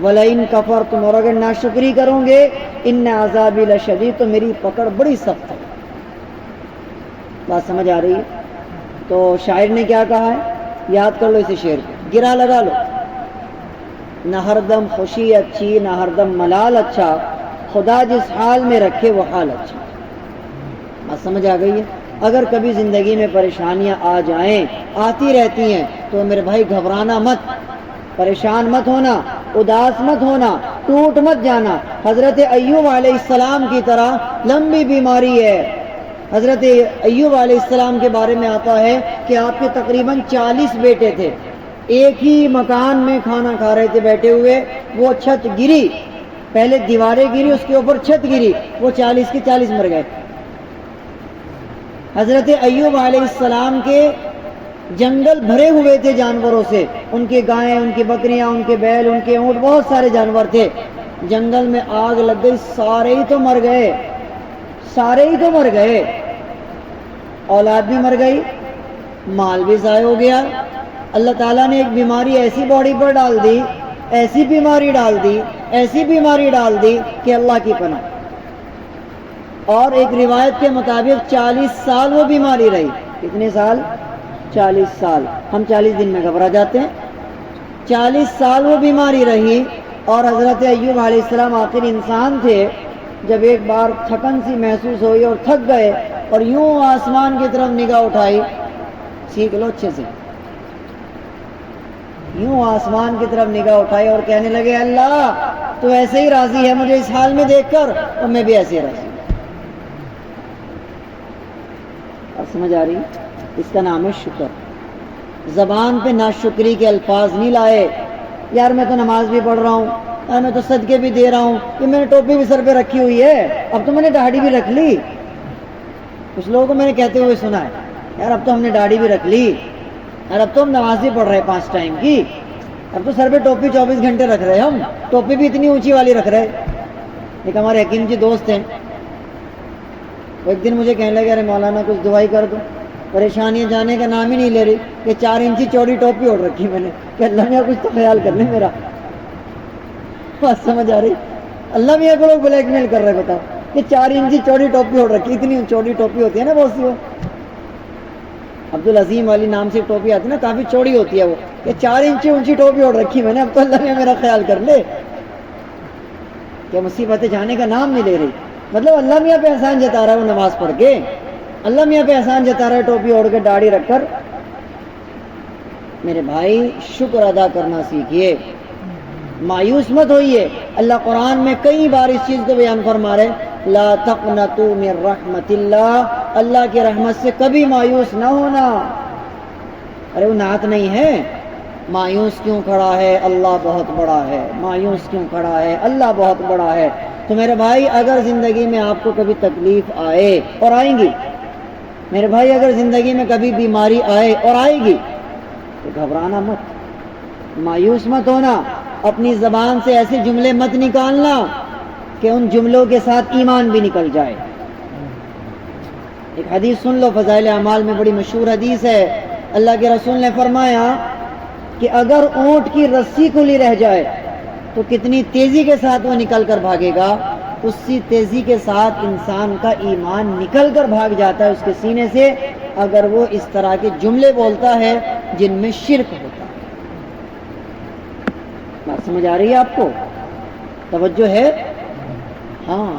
وَلَئِن كَفَرْتُمْ، اور اگر ناشکری کرو گے، إِنَّ عَذَابِي لَشَدِيدٌ، تو میری پکڑ بڑی سخت ہے۔ بات سمجھ آ رہی ہے؟ تو شاعر نے کیا کہا ہے؟ یاد کر لو اسے شعر کو، گرا لگا لو۔ نہ ہر دم خوشی اچھی نہ ہر دم ملال اچھا، خدا جس حال میں رکھے وہ حال اچھا۔ بات سمجھ آ گئی ہے؟ اگر کبھی زندگی میں پریشانیاں آ جائیں، آتی رہتی ہیں، تو میرے بھائی گھبرانا مت، پریشان مت ہونا، اداس مت ہونا، ٹوٹ مت جانا۔ حضرت ایوب علیہ السلام کی طرح لمبی بیماری ہے۔ حضرت ایوب علیہ السلام کے بارے میں آتا ہے کہ آپ کے تقریباً 40 بیٹے تھے، ایک ہی مکان میں کھانا کھا رہے تھے بیٹھے ہوئے، وہ چھت گری، پہلے دیواریں گری، اس کے اوپر چھت گری، وہ 40 کے 40 مر گئے۔ حضرت ایوب علیہ السلام کے جنگل بھرے ہوئے تھے جانوروں سے، ان کے گائیں، ان کی بکریاں، ان کے بیل، ان کے اونٹ، بہت سارے جانور تھے۔ جنگل میں آگ لگ گئی، سارے ہی تو مر گئے، سارے ہی تو مر گئے، اولاد بھی مر گئی، مال بھی ضائع ہو گیا۔ اللہ تعالیٰ نے ایک بیماری ایسی باڈی پر ڈال دی، ایسی بیماری ڈال دی، ایسی بیماری ڈال دی کہ اللہ کی پناہ۔ اور ایک روایت کے مطابق 40 سال وہ بیماری رہی۔ کتنے سال؟ 40 سال۔ ہم 40 دن میں گھبرا جاتے ہیں، 40 سال وہ بیماری رہی۔ اور حضرت ایوب علیہ السلام آخر انسان تھے، جب ایک بار تھکن سی محسوس ہوئی اور تھک گئے اور یوں آسمان کی طرف نگاہ اٹھائی، سیکھ لو اچھے سے، یوں آسمان کی طرف نگاہ اٹھائی اور کہنے لگے اللہ تو ایسے ہی راضی ہے مجھے اس حال میں دیکھ کر، اور میں بھی ایسے ہی راضی ہوں۔ اور سمجھ آ رہی؟ اس کا نام ہے شکر۔ زبان پہ ناشکری کے الفاظ نہیں لائے، یار میں تو نماز بھی پڑھ رہا ہوں، یار میں تو صدقے بھی دے رہا ہوں، کہ میں نے ٹوپی بھی سر پہ رکھی ہوئی ہے، اب تو میں نے داڑھی بھی رکھ لی۔ کچھ لوگوں کو میں نے کہتے ہوئے سنا ہے، یار اب تو ہم نے داڑھی بھی رکھ لی، یار اب تو ہم نماز بھی پڑھ رہے 5 ٹائم کی، اب تو سر پہ ٹوپی 24 گھنٹے رکھ رہے، ہم ٹوپی بھی اتنی اونچی والی رکھ رہے۔ ایک ہمارے حکیم جی دوست ہیں، وہ ایک دن مجھے کہنے لگے ارے مولانا کچھ دعائی کر دو، پریشانیاں جانے کا نام ہی نہیں لے رہی، کہ 4 انچی چوڑی ٹوپی اوڑھ رکھی میں نے، کہ اللہ میاں کچھ تو خیال کر لیں میرا۔ بات سمجھ آ رہی؟ اللہ میاں کو لوگ بلیک میل کر رہے، بتاؤ، کہ 4 انچی چوڑی ٹوپی اوڑھ رکھی، اتنی چوڑی ٹوپی ہوتی ہے نا بہت سی، وہ عبدالعظیم والی نام سے ٹوپی آتی ہے نا، کافی چوڑی ہوتی ہے وہ، کہ 4 انچی اونچی ٹوپی اوڑھ رکھی میں نے، اب تو اللہ میاں میرا خیال کر لے، کہ مصیبتیں جانے کا نام نہیں لے رہی۔ مطلب اللہ میاں پہ احسان جتا رہا ہے وہ نماز پڑھ کے، اللہ میاں پہ احسان جتا رہا ہے ٹوپی اوڑھ کے داڑھی رکھ کر۔ میرے بھائی شکر ادا کرنا سیکھیے، مایوس مت ہوئیے۔ اللہ قرآن میں کئی بار اس چیز کو بیان فرما رہے، لا تقنطوا من رحمت اللہ، اللہ کی رحمت سے کبھی مایوس نہ ہونا۔ ارے وہ نعت نہیں ہے، مایوس کیوں کھڑا ہے اللہ بہت بڑا ہے، مایوس کیوں کھڑا ہے اللہ بہت بڑا ہے۔ تو میرے بھائی اگر زندگی میں آپ کو کبھی تکلیف آئے، اور آئیں گی، میرے بھائی اگر زندگی میں کبھی بیماری آئے اور آئے گی، تو گھبرانا مت، مایوس مت ہونا، اپنی زبان سے ایسے جملے مت نکالنا کہ ان جملوں کے ساتھ ایمان بھی نکل جائے۔ ایک حدیث سن لو، فضائل اعمال میں بڑی مشہور حدیث ہے، اللہ کے رسول نے فرمایا کہ اگر اونٹ کی رسی کھلی رہ جائے تو کتنی تیزی کے ساتھ وہ نکل کر بھاگے گا، اسی تیزی کے ساتھ انسان کا ایمان نکل کر بھاگ جاتا ہے اس کے سینے سے، اگر وہ اس طرح کے جملے بولتا ہے جن میں شرک ہوتا ہے۔ بات سمجھ آ رہی ہے آپ کو؟ توجہ ہے؟ ہاں،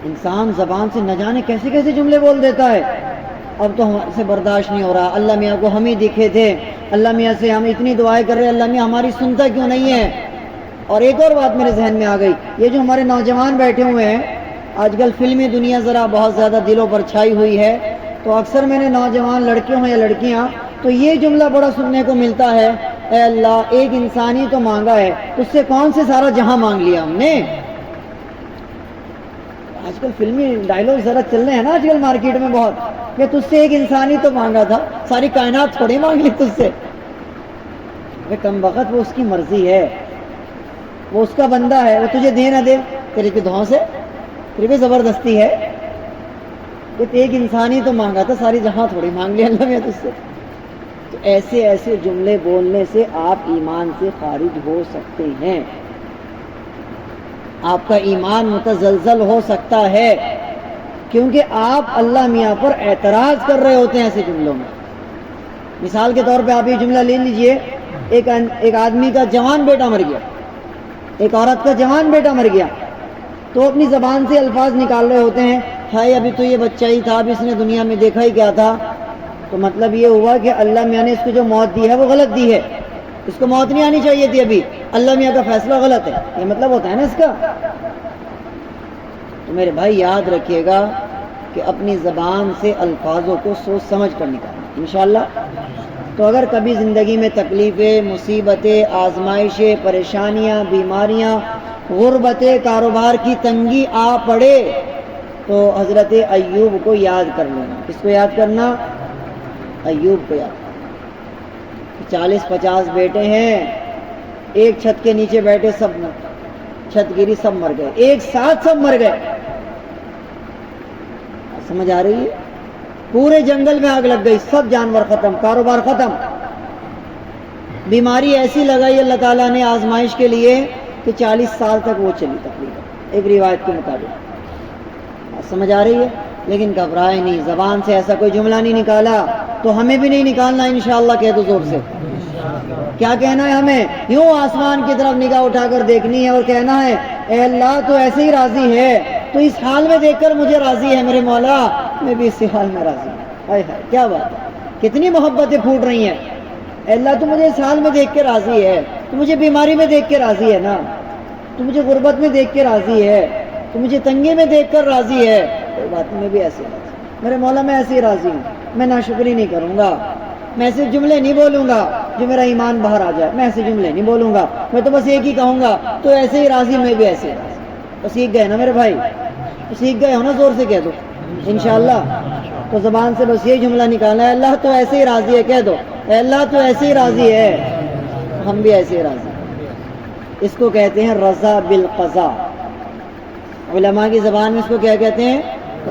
انسان زبان سے نہ جانے کیسے کیسے جملے بول دیتا ہے، اب تو ہمارے سے برداشت نہیں ہو رہا، اللہ میاں کو ہم ہی دکھے تھے، اللہ میاں سے ہم اتنی دعائیں کر رہے ہیں، اللہ میاں ہماری سنتا کیوں نہیں ہے۔ اور ایک اور بات میرے ذہن میں آ گئی، یہ جو ہمارے نوجوان بیٹھے ہوئے ہیں، آج کل فلمی دنیا ذرا بہت زیادہ دلوں پر چھائی ہوئی ہے، تو اکثر میں نے نوجوان لڑکے ہوں یا لڑکیاں، تو یہ جملہ بڑا سننے کو ملتا ہے، اے اللہ ایک انسان ہی تو مانگا ہے، اس سے کون سے سارا جہاں مانگ لیا ہم نے۔ آج کل فلمی ڈائلاگ ذرا چل رہے ہیں نا آج کل مارکیٹ میں بہت، کہ تجھ سے ایک انسان ہی تو مانگا تھا، ساری کائنات تھوڑی مانگ لی تجھ سے۔ کم وقت وہ اس کی مرضی ہے، وہ اس کا بندہ ہے، وہ تجھے دے نہ دے تیرے کے دھواں سے، تیرے پہ زبردستی ہے، کہ ایک انسان ہی تو مانگا تھا، ساری جہاں تھوڑی مانگ لیا اللہ نے تجھ سے۔ تو ایسے ایسے جملے بولنے سے آپ ایمان سے خارج ہو سکتے ہیں، آپ کا ایمان متزلزل ہو سکتا ہے، کیونکہ آپ اللہ میاں پر اعتراض کر رہے ہوتے ہیں ایسے جملوں میں۔ مثال کے طور پہ آپ یہ جملہ لے لیجئے، ایک آدمی کا جوان بیٹا مر گیا، ایک عورت کا جوان بیٹا مر گیا، تو اپنی زبان سے الفاظ نکال رہے ہوتے ہیں، بھائی ابھی تو یہ بچہ ہی تھا، اب اس نے دنیا میں دیکھا ہی کیا تھا، تو مطلب یہ ہوا کہ اللہ میاں نے اس کو جو موت دی ہے وہ غلط دی ہے، اس کو موت نہیں آنی چاہیے تھی، ابھی اللہ میاں کا فیصلہ غلط ہے، یہ مطلب ہوتا ہے نا اس کا۔ تو میرے بھائی یاد رکھیے گا کہ اپنی زبان سے الفاظوں کو سوچ سمجھ کر نکالنا انشاءاللہ۔ تو اگر کبھی زندگی میں تکلیفیں، مصیبتیں، آزمائشیں، پریشانیاں، بیماریاں، غربتیں، کاروبار کی تنگی آ پڑے تو حضرت ایوب کو یاد کر لینا۔ کس کو یاد کرنا؟ ایوب کو یاد کرنا۔ 40-50 بیٹے ہیں، ایک چھت کے نیچے بیٹھے، سب چھت گری، سب مر گئے، ایک ساتھ سب مر گئے۔ سمجھ آ رہی ہے؟ پورے جنگل میں آگ لگ گئی، سب جانور ختم، کاروبار ختم، بیماری ایسی لگائی اللہ تعالیٰ نے آزمائش کے لیے کہ 40 سال تک وہ چلی تقریباً، ایک روایت کے مطابق۔ سمجھ آ رہی ہے؟ لیکن گھبرائے نہیں، زبان سے ایسا کوئی جملہ نہیں نکالا تو ہمیں بھی نہیں نکالنا انشاءاللہ۔ کہہ دو زور سے، کیا کہنا ہے ہمیں؟ یوں آسمان کی طرف نگاہ اٹھا کر دیکھنی ہے اور کہنا ہے اے اللہ تو ایسے ہی راضی ہے، تو اس حال میں دیکھ کر مجھے راضی ہے میرے مولا، میں بھی اسی حال میں راضی ہوں۔ ہائے ہائے کیا بات ہے، کتنی محبتیں پھوٹ رہی ہیں۔ اے اللہ تو مجھے اس حال میں دیکھ کے راضی ہے، تو مجھے بیماری میں دیکھ کے راضی ہے نا، تو مجھے غربت میں دیکھ کے راضی ہے، تو مجھے تنگی میں دیکھ کر راضی ہے، کوئی بات نہیں، میں بھی ایسے راضی ہوں میرے مولا، میں ایسے ہی راضی ہوں، میں ناشکری نہیں کروں گا، میں ایسے جملے نہیں بولوں گا جو میرا ایمان باہر آ جائے، میں ایسے جملے نہیں بولوں گا، میں تو بس ایک ہی کہوں گا تو ایسے ہی راضی، میں بھی ایسے ہی راضی۔ تو سیکھ گئے نا میرے بھائی، تو سیکھ گئے ہو نا، زور سے کہہ دو انشاءاللہ۔ تو زبان سے بس یہ جملہ نکالنا ہے، اللہ تو ایسے ہی راضی ہے، کہہ دو اے اللہ تو ایسے ہی راضی ہے، ہم بھی ایسے ہی راضی ہیں۔ اس کو کہتے ہیں رضا بالقضاء، علماء کی زبان میں اس کو کیا کہتے ہیں؟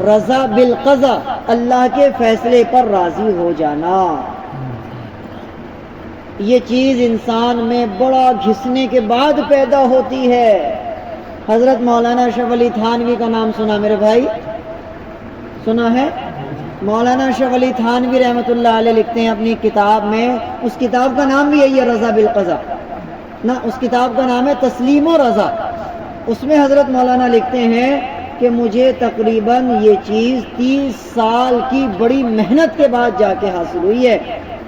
رضا بالقضاء، اللہ کے فیصلے پر راضی ہو جانا۔ یہ چیز انسان میں بڑا گھسنے کے بعد پیدا ہوتی ہے۔ حضرت مولانا اشرف علی تھانوی کا نام سنا میرے بھائی؟ سنا ہے؟ مولانا اشرف علی تھانوی رحمۃ اللہ علیہ لکھتے ہیں اپنی کتاب میں، اس کتاب کا نام بھی یہی ہے رضا بالقضاء نہ، اس کتاب کا نام ہے تسلیم و رضا۔ اس میں حضرت مولانا لکھتے ہیں کہ مجھے تقریباً یہ چیز 30 سال کی بڑی محنت کے بعد جا کے حاصل ہوئی ہے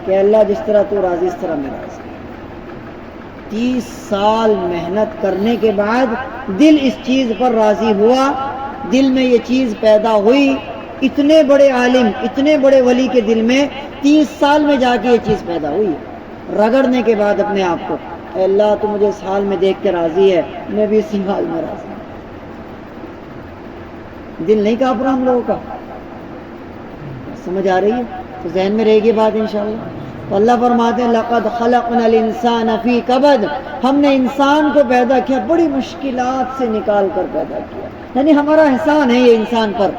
کہ اللہ جس طرح تو راضی اس طرح میں راضی۔ 30 سال محنت کرنے کے بعد دل اس چیز پر راضی ہوا، دل میں یہ چیز پیدا ہوئی۔ اتنے بڑے عالم، اتنے بڑے ولی کے دل میں 30 سال میں جا کے یہ چیز پیدا ہوئی ہے، رگڑنے کے بعد اپنے آپ کو، اے اللہ تو مجھے اس حال میں دیکھ کے راضی ہے، میں بھی اسی حال میں راضی ہوں۔ دل نہیں کانپ رہا ہم لوگوں کا؟ سمجھ آ رہی ہے؟ تو ذہن میں رہے گی بات انشاءاللہ۔ تو اللہ فرماتے ہیں لقد خلقنا الانسان فی کبد، ہم نے انسان کو پیدا کیا بڑی مشکلات سے نکال کر پیدا کیا، یعنی ہمارا احسان ہے یہ انسان پر۔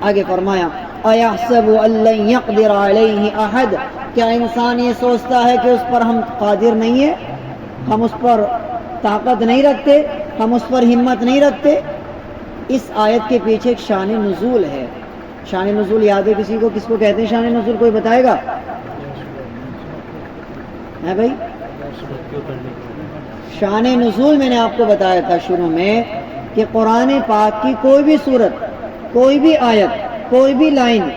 آگے فرمایا ایحسب ان لن یقدر علیہ احد، کیا انسان یہ سوچتا ہے کہ اس پر ہم قادر نہیں ہیں، ہم اس پر طاقت نہیں رکھتے، ہم اس پر ہمت نہیں رکھتے؟ اس آیت کے پیچھے ایک شان نزول ہے۔ شان نزول یاد ہے کسی کو؟ کس کو کہتے ہیں شان نزول؟ کوئی بتائے گا؟ ہے بھائی؟ شان نزول میں نے آپ کو بتایا تھا شروع میں کہ قرآن پاک کی کوئی بھی صورت، کوئی بھی آیت، کوئی بھی لائن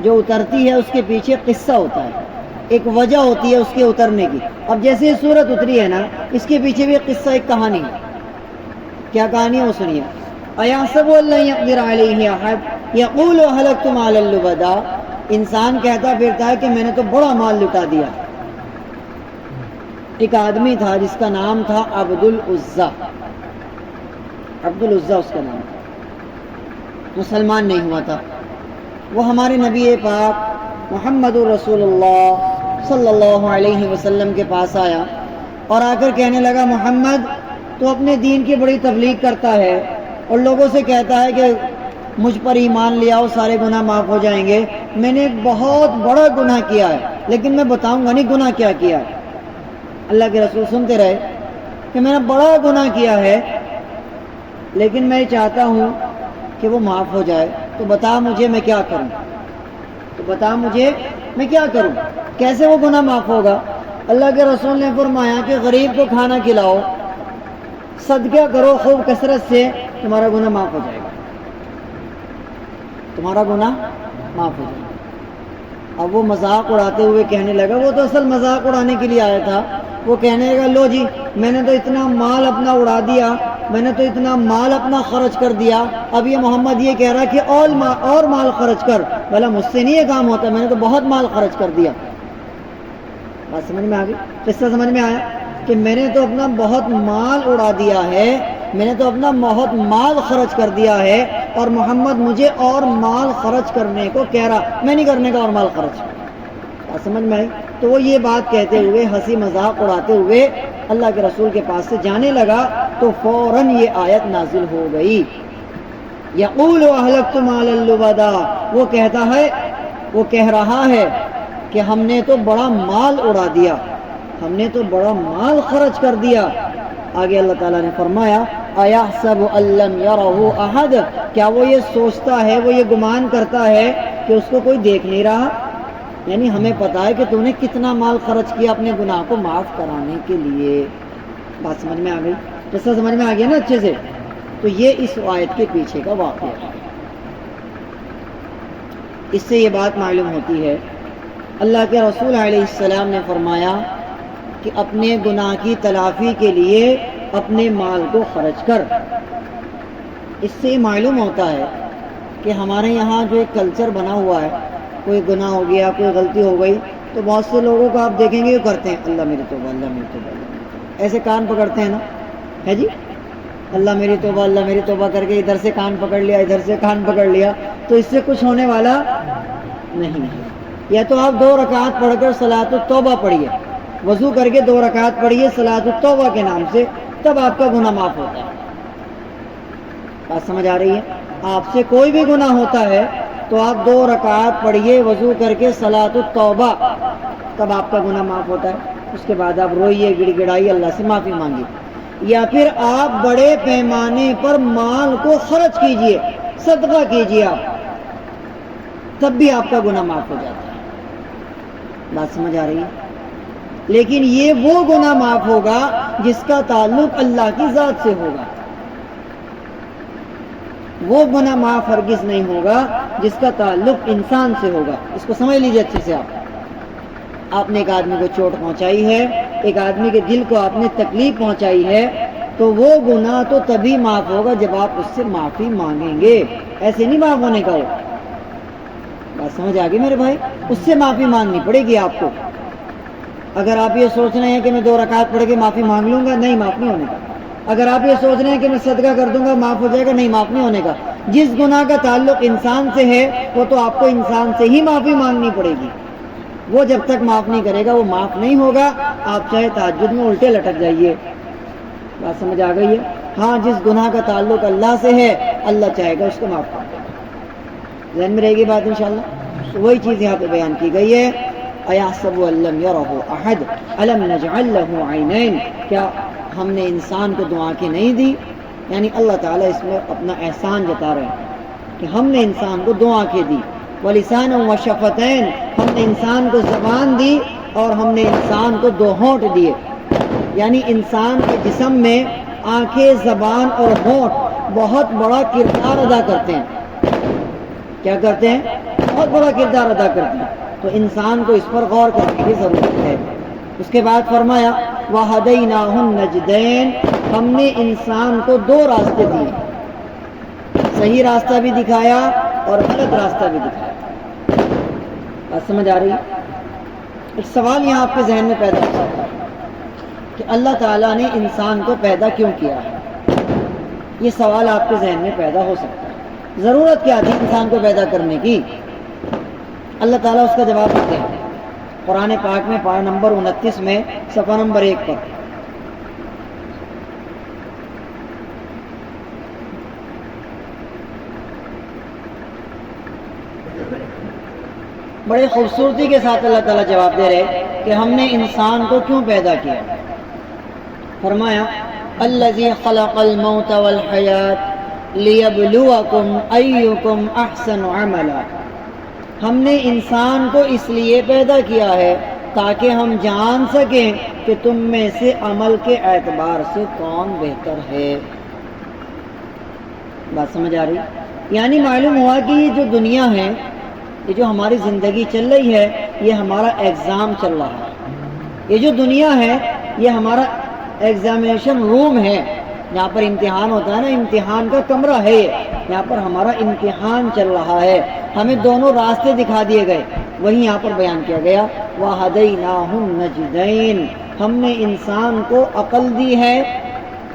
جو اترتی ہے اس کے پیچھے قصہ ہوتا ہے، ایک وجہ ہوتی ہے اس کے اترنے کی۔ اب جیسے یہ صورت اتری ہے نا، اس کے پیچھے بھی ایک قصہ، ایک کہانی ہے۔ کیا کہانی ہے وہ سنیے۔ ایحسب ان لن یقدر علیہ احد یقول هلکت مالا لبدا، انسان کہتا پھرتا ہے کہ میں نے تو بڑا مال لٹا دیا۔ ایک آدمی تھا جس کا نام تھا عبد العزیٰ، عبد العزیٰ اس کا نام تھا، مسلمان نہیں ہوا تھا۔ وہ ہمارے نبی پاک محمد رسول اللہ صلی اللہ علیہ وسلم کے پاس آیا اور آ کر کہنے لگا محمد تو اپنے دین کی بڑی تبلیغ کرتا ہے اور لوگوں سے کہتا ہے کہ مجھ پر ایمان لے آؤ سارے گناہ معاف ہو جائیں گے، میں نے ایک بہت بڑا گناہ کیا ہے لیکن میں بتاؤں گا نہیں گناہ کیا کیا ہے۔ اللہ کے رسول سنتے رہے کہ میں نے بڑا گناہ کیا ہے لیکن میں چاہتا ہوں کہ وہ معاف ہو جائے، تو بتا مجھے میں کیا کروں، تو بتا مجھے میں کیا کروں، کیسے وہ گناہ معاف ہوگا؟ اللہ کے رسول نے فرمایا کہ غریب کو کھانا کھلاؤ، صدقہ کرو خوب کثرت سے، تمہارا گناہ معاف ہو جائے گا۔ تمہارا گناہ معاف ہو جائے. اب وہ مذاق اڑاتے ہوئے کہنے لگا, وہ تو اصل مذاق اڑانے کے لیے آیا تھا, وہ کہنے لگا لو جی میں نے تو اتنا مال اپنا اڑا دیا, میں نے تو اتنا مال اپنا خرچ کر دیا, اب یہ محمد یہ کہہ رہا کہ اور مال خرچ کر, بھلا مجھ سے نہیں یہ کام ہوتا, میں نے تو بہت مال خرچ کر دیا. بات سمجھ میں آ گئی, قصہ سمجھ میں آیا کہ میں نے تو اپنا بہت مال اڑا دیا ہے, میں نے تو اپنا بہت مال خرچ کر دیا ہے, اور محمد مجھے اور مال خرچ کرنے کو کہہ رہا, میں نہیں کرنے کا اور مال خرچ. بات سمجھ میں آئی. تو وہ یہ بات کہتے ہوئے ہنسی مذاق اڑاتے ہوئے اللہ کے رسول کے پاس سے جانے لگا, تو فوراً یہ آیت نازل ہو گئی, یقول اہلکت مالا لبدا, وہ کہہ رہا ہے کہ ہم نے تو بڑا مال اڑا دیا, ہم نے تو بڑا مال خرچ کر دیا. آگے اللہ تعالیٰ نے فرمایا ایحسب ان لم یرہ احد, کیا وہ یہ سوچتا ہے, وہ یہ گمان کرتا ہے کہ اس کو کوئی دیکھ نہیں رہا. یعنی ہمیں پتا ہے کہ تو نے کتنا مال خرچ کیا اپنے گناہ کو معاف کرانے کے لیے. بات سمجھ میں آ گئی, قصہ سمجھ میں آ گیا نا اچھے سے. تو یہ اس آیت کے پیچھے کا واقعہ ہے. اس سے یہ بات معلوم ہوتی ہے, اللہ کے رسول علیہ السلام نے فرمایا کہ اپنے گناہ کی تلافی کے لیے اپنے مال کو خرچ کر. اس سے معلوم ہوتا ہے کہ ہمارے یہاں جو ایک کلچر بنا ہوا ہے, کوئی گناہ ہو گیا, کوئی غلطی ہو گئی, تو بہت سے لوگوں کو آپ دیکھیں گے یہ کرتے ہیں, اللہ میری توبہ, اللہ میری توبہ, اللہ میری توبہ, ایسے کان پکڑتے ہیں نا, ہے جی, اللہ میری توبہ, اللہ میری توبہ کر کے ادھر سے کان پکڑ لیا, ادھر سے کان پکڑ لیا, تو اس سے کچھ ہونے والا نہیں ہے. یا تو آپ 2 رکعت پڑھ کر صلاۃ التوبہ پڑھیے, وضو کر کے 2 رکعت پڑھیے صلاۃ التوبہ کے نام سے, تب آپ کا گناہ معاف ہوتا ہے. بات سمجھ آ رہی ہے؟ آپ سے کوئی بھی گناہ ہوتا ہے تو آپ 2 رکعت پڑھیے وضو کر کے صلاۃ التوبہ, تب آپ کا گناہ معاف ہوتا ہے. اس کے بعد آپ روئیے, گڑ گڑائیے, اللہ سے معافی مانگیے. یا پھر آپ بڑے پیمانے پر مال کو خرچ کیجئے, صدقہ کیجئے آپ, تب بھی آپ کا گناہ معاف ہو جاتا ہے. بات سمجھ آ رہی ہے؟ لیکن یہ وہ گناہ معاف ہوگا جس کا تعلق اللہ کی ذات سے ہوگا. وہ گناہ معاف ہرگز نہیں ہوگا جس کا تعلق انسان سے ہوگا. اس کو سمجھ لیجیے اچھے سے. آپ نے ایک آدمی کو چوٹ پہنچائی ہے, ایک آدمی کے دل کو آپ نے تکلیف پہنچائی ہے, تو وہ گناہ تو تبھی معاف ہوگا جب آپ اس سے معافی مانگیں گے. ایسے نہیں معاف ہونے کا. ہو بات سمجھ آ گئی میرے بھائی؟ اس سے معافی مانگنی پڑے گی آپ کو. اگر آپ یہ سوچ رہے ہیں کہ میں 2 رکعت پڑھ کے معافی مانگ لوں گا, نہیں, معاف نہیں ہونے کا. اگر آپ یہ سوچ رہے ہیں کہ میں صدقہ کر دوں گا معاف ہو جائے گا, نہیں, معاف نہیں ہونے کا. جس گناہ کا تعلق انسان سے ہے وہ تو آپ کو انسان سے ہی معافی مانگنی پڑے گی. وہ جب تک معاف نہیں کرے گا وہ معاف نہیں ہوگا. آپ چاہے تہجد میں الٹے لٹک جائیے. بات سمجھ آ گئی ہے؟ ہاں, جس گناہ کا تعلق اللہ سے ہے اللہ چاہے گا اس کو معاف کر دے. ذہن میں رہے گی بات انشاءاللہ. وہی چیز یہاں پہ بیان کی گئی ہے, ایحسب ان لم یرہ احد الم نجعل لہ عینین, کیا ہم نے انسان کو 2 آنکھیں نہیں دی. یعنی اللہ تعالیٰ اس میں اپنا احسان جتا رہے ہیں کہ ہم نے انسان کو 2 آنکھیں دی. ولسانا وشفتین, ہم نے انسان کو زبان دی اور ہم نے انسان کو 2 ہونٹ دیے. یعنی انسان کے جسم میں آنکھیں, زبان اور ہونٹ بہت بڑا کردار ادا کرتے ہیں. کیا کرتے ہیں؟ بہت بڑا کردار ادا کرتے ہیں. تو انسان کو اس پر غور کرنے کی ضرورت ہے. اس کے بعد فرمایا وَهَدَيْنَاهُ النَّجْدَيْنِ, ہم نے انسان کو 2 راستے دیے. صحیح راستہ بھی دکھایا اور غلط راستہ بھی دکھایا. بات سمجھ آ رہی ہے؟ ایک سوال یہاں آپ کے ذہن میں پیدا ہو سکتا ہے کہ اللہ تعالیٰ نے انسان کو پیدا کیوں کیا ہے. یہ سوال آپ کے ذہن میں پیدا ہو سکتا ہے. ضرورت کیا تھی انسان کو پیدا کرنے کی؟ اللہ تعالیٰ اس کا جواب دیتے ہیں قرآن پاک میں پارہ نمبر 29 میں صفحہ نمبر 1 پر. بڑے خوبصورتی کے ساتھ اللہ تعالیٰ جواب دے رہے کہ ہم نے انسان کو کیوں پیدا کیا. فرمایا الذی خلق الموت والحیات لیبلوکم ایکم احسن عملا, ہم نے انسان کو اس لیے پیدا کیا ہے تاکہ ہم جان سکیں کہ تم میں سے عمل کے اعتبار سے کون بہتر ہے. بات سمجھ آ رہی؟ یعنی معلوم ہوا کہ یہ جو دنیا ہے، یہ جو ہماری زندگی چل رہی ہے، یہ ہمارا ایگزام چل رہا ہے. یہ جو دنیا ہے یہ ہمارا ایگزامینیشن روم ہے، یہاں پر امتحان ہوتا ہے نا، امتحان کا کمرہ ہے یہ. یہاں پر ہمارا امتحان چل رہا ہے. ہمیں دونوں راستے دکھا دیے گئے، وہی یہاں پر بیان کیا گیا وَهَدَيْنَاهُ النَّجْدَيْنِ. ہم نے انسان کو عقل دی ہے،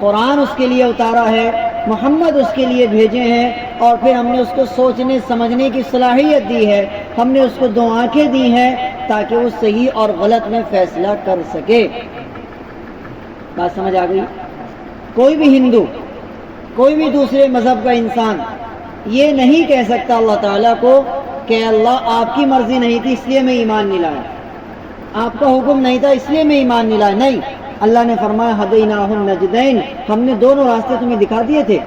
قرآن اس کے لیے اتارا ہے، محمد اس کے لیے بھیجے ہیں، اور پھر ہم نے اس کو سوچنے سمجھنے کی صلاحیت دی ہے. ہم نے اس کو دو آنکھیں دی ہیں تاکہ وہ صحیح اور غلط میں فیصلہ کر سکے. بات سمجھ آ گئی؟ کوئی بھی ہندو، کوئی بھی دوسرے مذہب کا انسان یہ نہیں کہہ سکتا اللہ تعالیٰ کو کہ اللہ آپ کی مرضی نہیں تھی اس لیے میں ایمان نہیں لایا، آپ کا حکم نہیں تھا اس لیے میں ایمان نہیں لایا. نہیں، اللہ نے فرمایا ہدیناہ النجدین، ہم نے دونوں راستے تمہیں دکھا دیے تھے.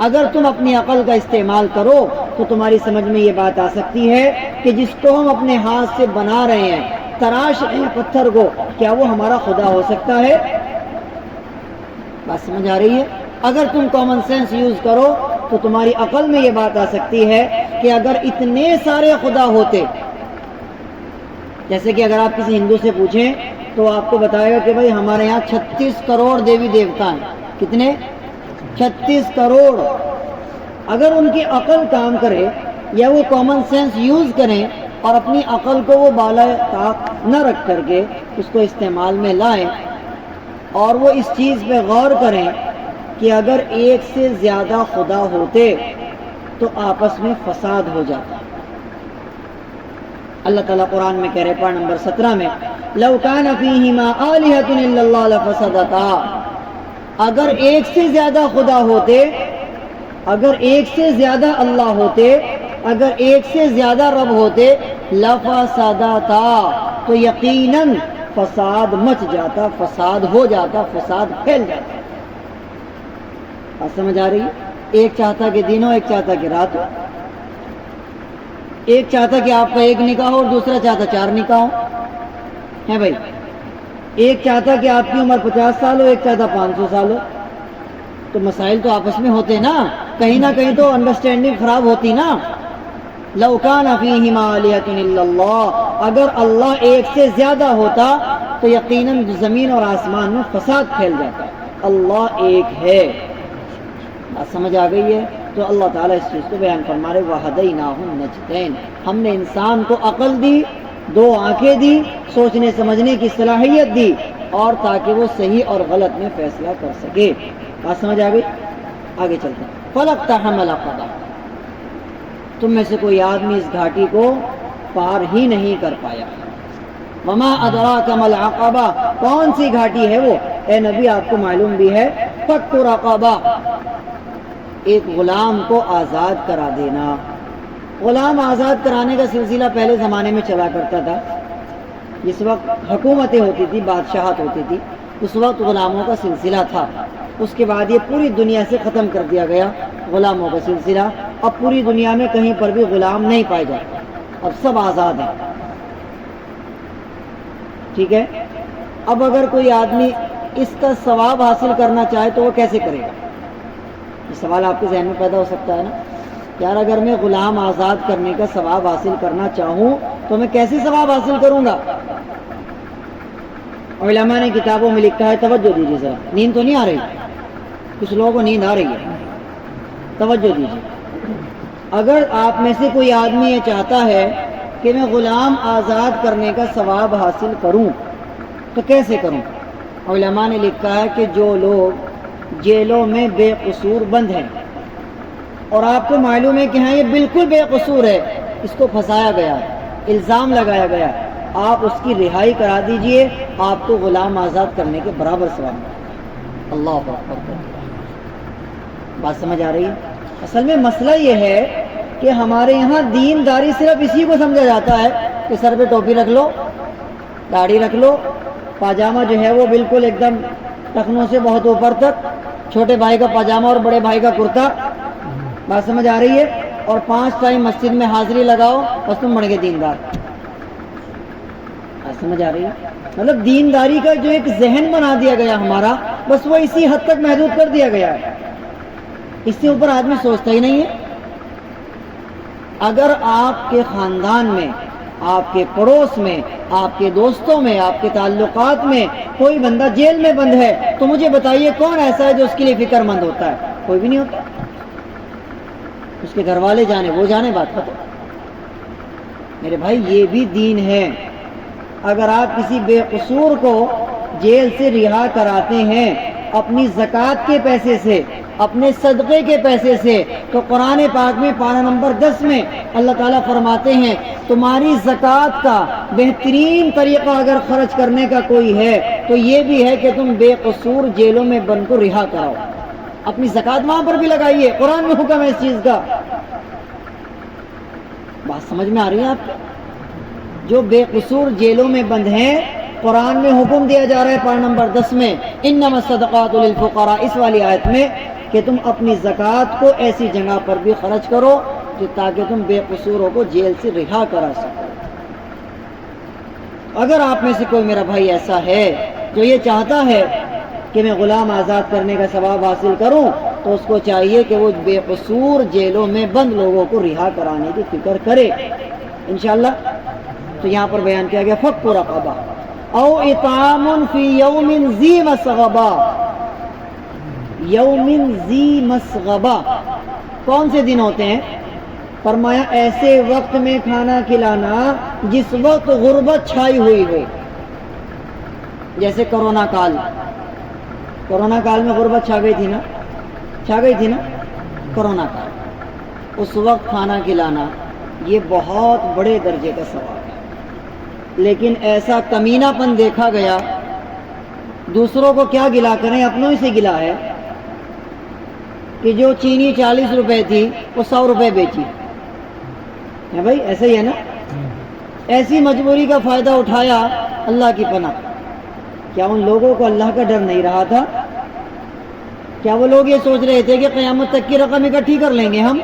اگر تم اپنی عقل کا استعمال کرو تو تمہاری سمجھ میں یہ بات آ سکتی ہے کہ جس کو ہم اپنے ہاتھ سے بنا رہے ہیں، تراش رہے ہیں پتھر کو، کیا وہ ہمارا خدا ہو سکتا ہے؟ بات سمجھ آ رہی ہے؟ اگر تم کامن سینس یوز کرو تو تمہاری عقل میں یہ بات آ سکتی ہے کہ اگر اتنے سارے خدا ہوتے، جیسے کہ اگر آپ کسی ہندو سے پوچھیں تو آپ کو بتائے گا کہ بھائی ہمارے یہاں 36 کروڑ دیوی دیوتا ہیں. کتنے؟ 36 کروڑ. اگر ان کی عقل کام کرے یا وہ کامن سینس یوز کریں اور اپنی عقل کو وہ بالا طاق نہ رکھ کر کے اس کو استعمال میں لائیں اور وہ اس چیز پہ غور کریں کہ اگر ایک سے زیادہ خدا ہوتے تو آپس میں فساد ہو جاتا. اللہ تعالیٰ قرآن میں کہہ رہے پارہ نمبر 17 میں لَوْ كَانَ فِيهِمَا آلِهَةٌ إِلَّا اللَّهُ لَفَسَدَتَا. اگر ایک سے زیادہ خدا ہوتے، اگر ایک سے زیادہ اللہ ہوتے، اگر ایک سے زیادہ رب ہوتے، لَفَسَدَتَا، تو یقیناً فساد مچ جاتا، فساد ہو جاتا، فساد پھیل جاتا. بات سمجھ آ رہی ہے؟ ایک چاہتا کہ دن ہو، ایک چاہتا کہ رات ہو، ایک چاہتا کہ آپ کا ایک نکاح ہو اور دوسرا چاہتا 4 نکاح ہو. ہے بھائی، ایک چاہتا کہ آپ کی عمر 50 سال ہو، ایک چاہتا 500 سال ہو. تو مسائل تو آپس میں ہوتے نا، کہیں نہ کہیں تو انڈرسٹینڈنگ خراب ہوتی نا. لَوْ كَانَ فِيهِمَا آلِهَةٌ إِلَّا اللَّهُ، اگر اللہ ایک سے زیادہ ہوتا تو یقیناً زمین اور آسمان میں فساد پھیل جاتا. اللہ ایک ہے. بات سمجھ آ گئی ہے؟ تو اللہ تعالیٰ اس چیز کو بیان فرما رہے وَهَدَيْنَاهُ النَّجْدَيْنِ. ہم نے انسان کو عقل دی، 2 آنکھیں دی، سوچنے سمجھنے کی صلاحیت دی، اور تاکہ وہ صحیح اور غلط میں فیصلہ کر سکے. بات سمجھ آ گئی؟ آگے چلتے ہیں. فَلَقْتَحَمَ الْعَقَبَةَ. تم میں سے کوئی آدمی اس گھاٹی کو پار ہی نہیں کر پایا. وَمَا أَدْرَاكَ مَا الْعَقَبَةُ. کون سی گھاٹی ہے وہ؟ اے نبی آپ کو معلوم بھی ہے. فَكُّ رَقَبَةٍ، ایک غلام کو آزاد کرا دینا. غلام آزاد کرانے کا سلسلہ پہلے زمانے میں چلا کرتا تھا. جس وقت حکومتیں ہوتی تھی، بادشاہت ہوتی تھی، اس وقت غلاموں کا سلسلہ تھا. اس کے بعد یہ پوری دنیا سے ختم کر دیا گیا غلاموں کا سلسلہ. اب پوری دنیا میں کہیں پر بھی غلام نہیں پائے جاتے، اب سب آزاد ہیں. ٹھیک ہے؟ اب اگر کوئی آدمی اس کا ثواب حاصل کرنا چاہے تو وہ کیسے کرے گا؟ یہ سوال آپ کے ذہن میں پیدا ہو سکتا ہے نا. یار اگر میں غلام آزاد کرنے کا ثواب حاصل کرنا چاہوں تو میں کیسے ثواب حاصل کروں گا؟ علماء نے کتابوں میں لکھا ہے، توجہ دیجیے ذرا، نیند تو نہیں آ رہی؟ کچھ لوگوں کو نیند آ رہی ہے، توجہ دیجیے. اگر آپ میں سے کوئی آدمی یہ چاہتا ہے کہ میں غلام آزاد کرنے کا ثواب حاصل کروں تو کیسے کروں؟ علماء نے لکھا ہے کہ جو لوگ جیلوں میں بے قصور بند ہیں اور آپ کو معلوم ہے کہ ہاں یہ بالکل بے قصور ہے، اس کو پھنسایا گیا ہے، الزام لگایا گیا ہے، آپ اس کی رہائی کرا دیجئے، آپ کو غلام آزاد کرنے کے برابر ثواب ملے. اللہ اکبر. بات سمجھ آ رہی ہے؟ اصل میں مسئلہ یہ ہے کہ ہمارے یہاں دینداری صرف اسی کو سمجھا جاتا ہے کہ سر پہ ٹوپی رکھ لو، داڑھی رکھ لو، پاجامہ جو ہے وہ بالکل ایک دم ٹخنوں سے بہت اوپر تک، چھوٹے بھائی کا پاجامہ اور بڑے بھائی کا کرتا. بات سمجھ آ رہی ہے؟ اور 5 ٹائم مسجد میں حاضری لگاؤ، بس تم بن گئے دیندار. بات سمجھ آ رہی ہے؟ مطلب دینداری کا جو ایک ذہن بنا دیا گیا ہمارا، بس وہ اسی حد تک محدود کر دیا گیا ہے. اس سے اوپر آدمی سوچتا ہی نہیں ہے. اگر آپ کے خاندان میں، آپ کے پڑوس میں، آپ کے دوستوں میں، آپ کے تعلقات میں کوئی بندہ جیل میں بند ہے تو مجھے بتائیے کون ایسا ہے جو اس کے لیے فکر مند ہوتا ہے؟ کوئی بھی نہیں ہوتا. اس کے گھر والے جانے، وہ جانے، بات ختم. میرے بھائی یہ بھی دین ہے. اگر آپ کسی بے قصور کو جیل سے رہا کراتے ہیں اپنی زکوٰۃ کے پیسے سے، اپنے صدقے کے پیسے سے، تو قرآن پاک میں پارہ نمبر 10 میں اللہ تعالیٰ فرماتے ہیں تمہاری زکوٰۃ کا بہترین طریقہ اگر خرچ کرنے کا کوئی ہے تو یہ بھی ہے کہ تم بے قصور جیلوں میں بند کو رہا کراؤ. اپنی زکوٰۃ وہاں پر بھی لگائیے، قرآن میں حکم ہے اس چیز کا. بات سمجھ میں آ رہی ہے آپ کو؟ جو بے قصور جیلوں میں بند ہیں قرآن میں حکم دیا جا رہا ہے پارہ نمبر 10 میں انما الصدقات للفقراء، اس والی آیت میں، کہ تم اپنی زکوٰۃ کو ایسی جگہ پر بھی خرچ کرو کہ تاکہ تم بے قصوروں کو جیل سے رہا کرا سکو. اگر آپ میں سے کوئی میرا بھائی ایسا ہے جو یہ چاہتا ہے کہ میں غلام آزاد کرنے کا ثواب حاصل کروں تو اس کو چاہیے کہ وہ بے قصور جیلوں میں بند لوگوں کو رہا کرانے کی فکر کرے انشاءاللہ. تو یہاں پر بیان کیا گیا فک رقبہ او اطعام فی یوم ذی مسغبہ. یوم ذی مسغبہ کون سے دن ہوتے ہیں؟ فرمایا ایسے وقت میں کھانا کھلانا جس وقت غربت چھائی ہوئی ہو. جیسے کرونا کال، کرونا کال میں غربت چھا گئی تھی نا کرونا کال. اس وقت کھانا کھلانا یہ بہت بڑے درجے کا ثواب ہے. لیکن ایسا کمینہ پن دیکھا گیا، دوسروں کو کیا گلا کریں، اپنوں ہی سے گلا ہے کہ جو چینی 40 روپے تھی وہ 100 روپے بیچی ہے. بھائی ایسا ہی ہے نا. ایسی مجبوری کا فائدہ اٹھایا. اللہ کی پناہ، کیا ان لوگوں کو اللہ کا ڈر نہیں رہا تھا؟ کیا وہ لوگ یہ سوچ رہے تھے کہ قیامت تک کی رقم اکٹھی کر لیں گے ہم؟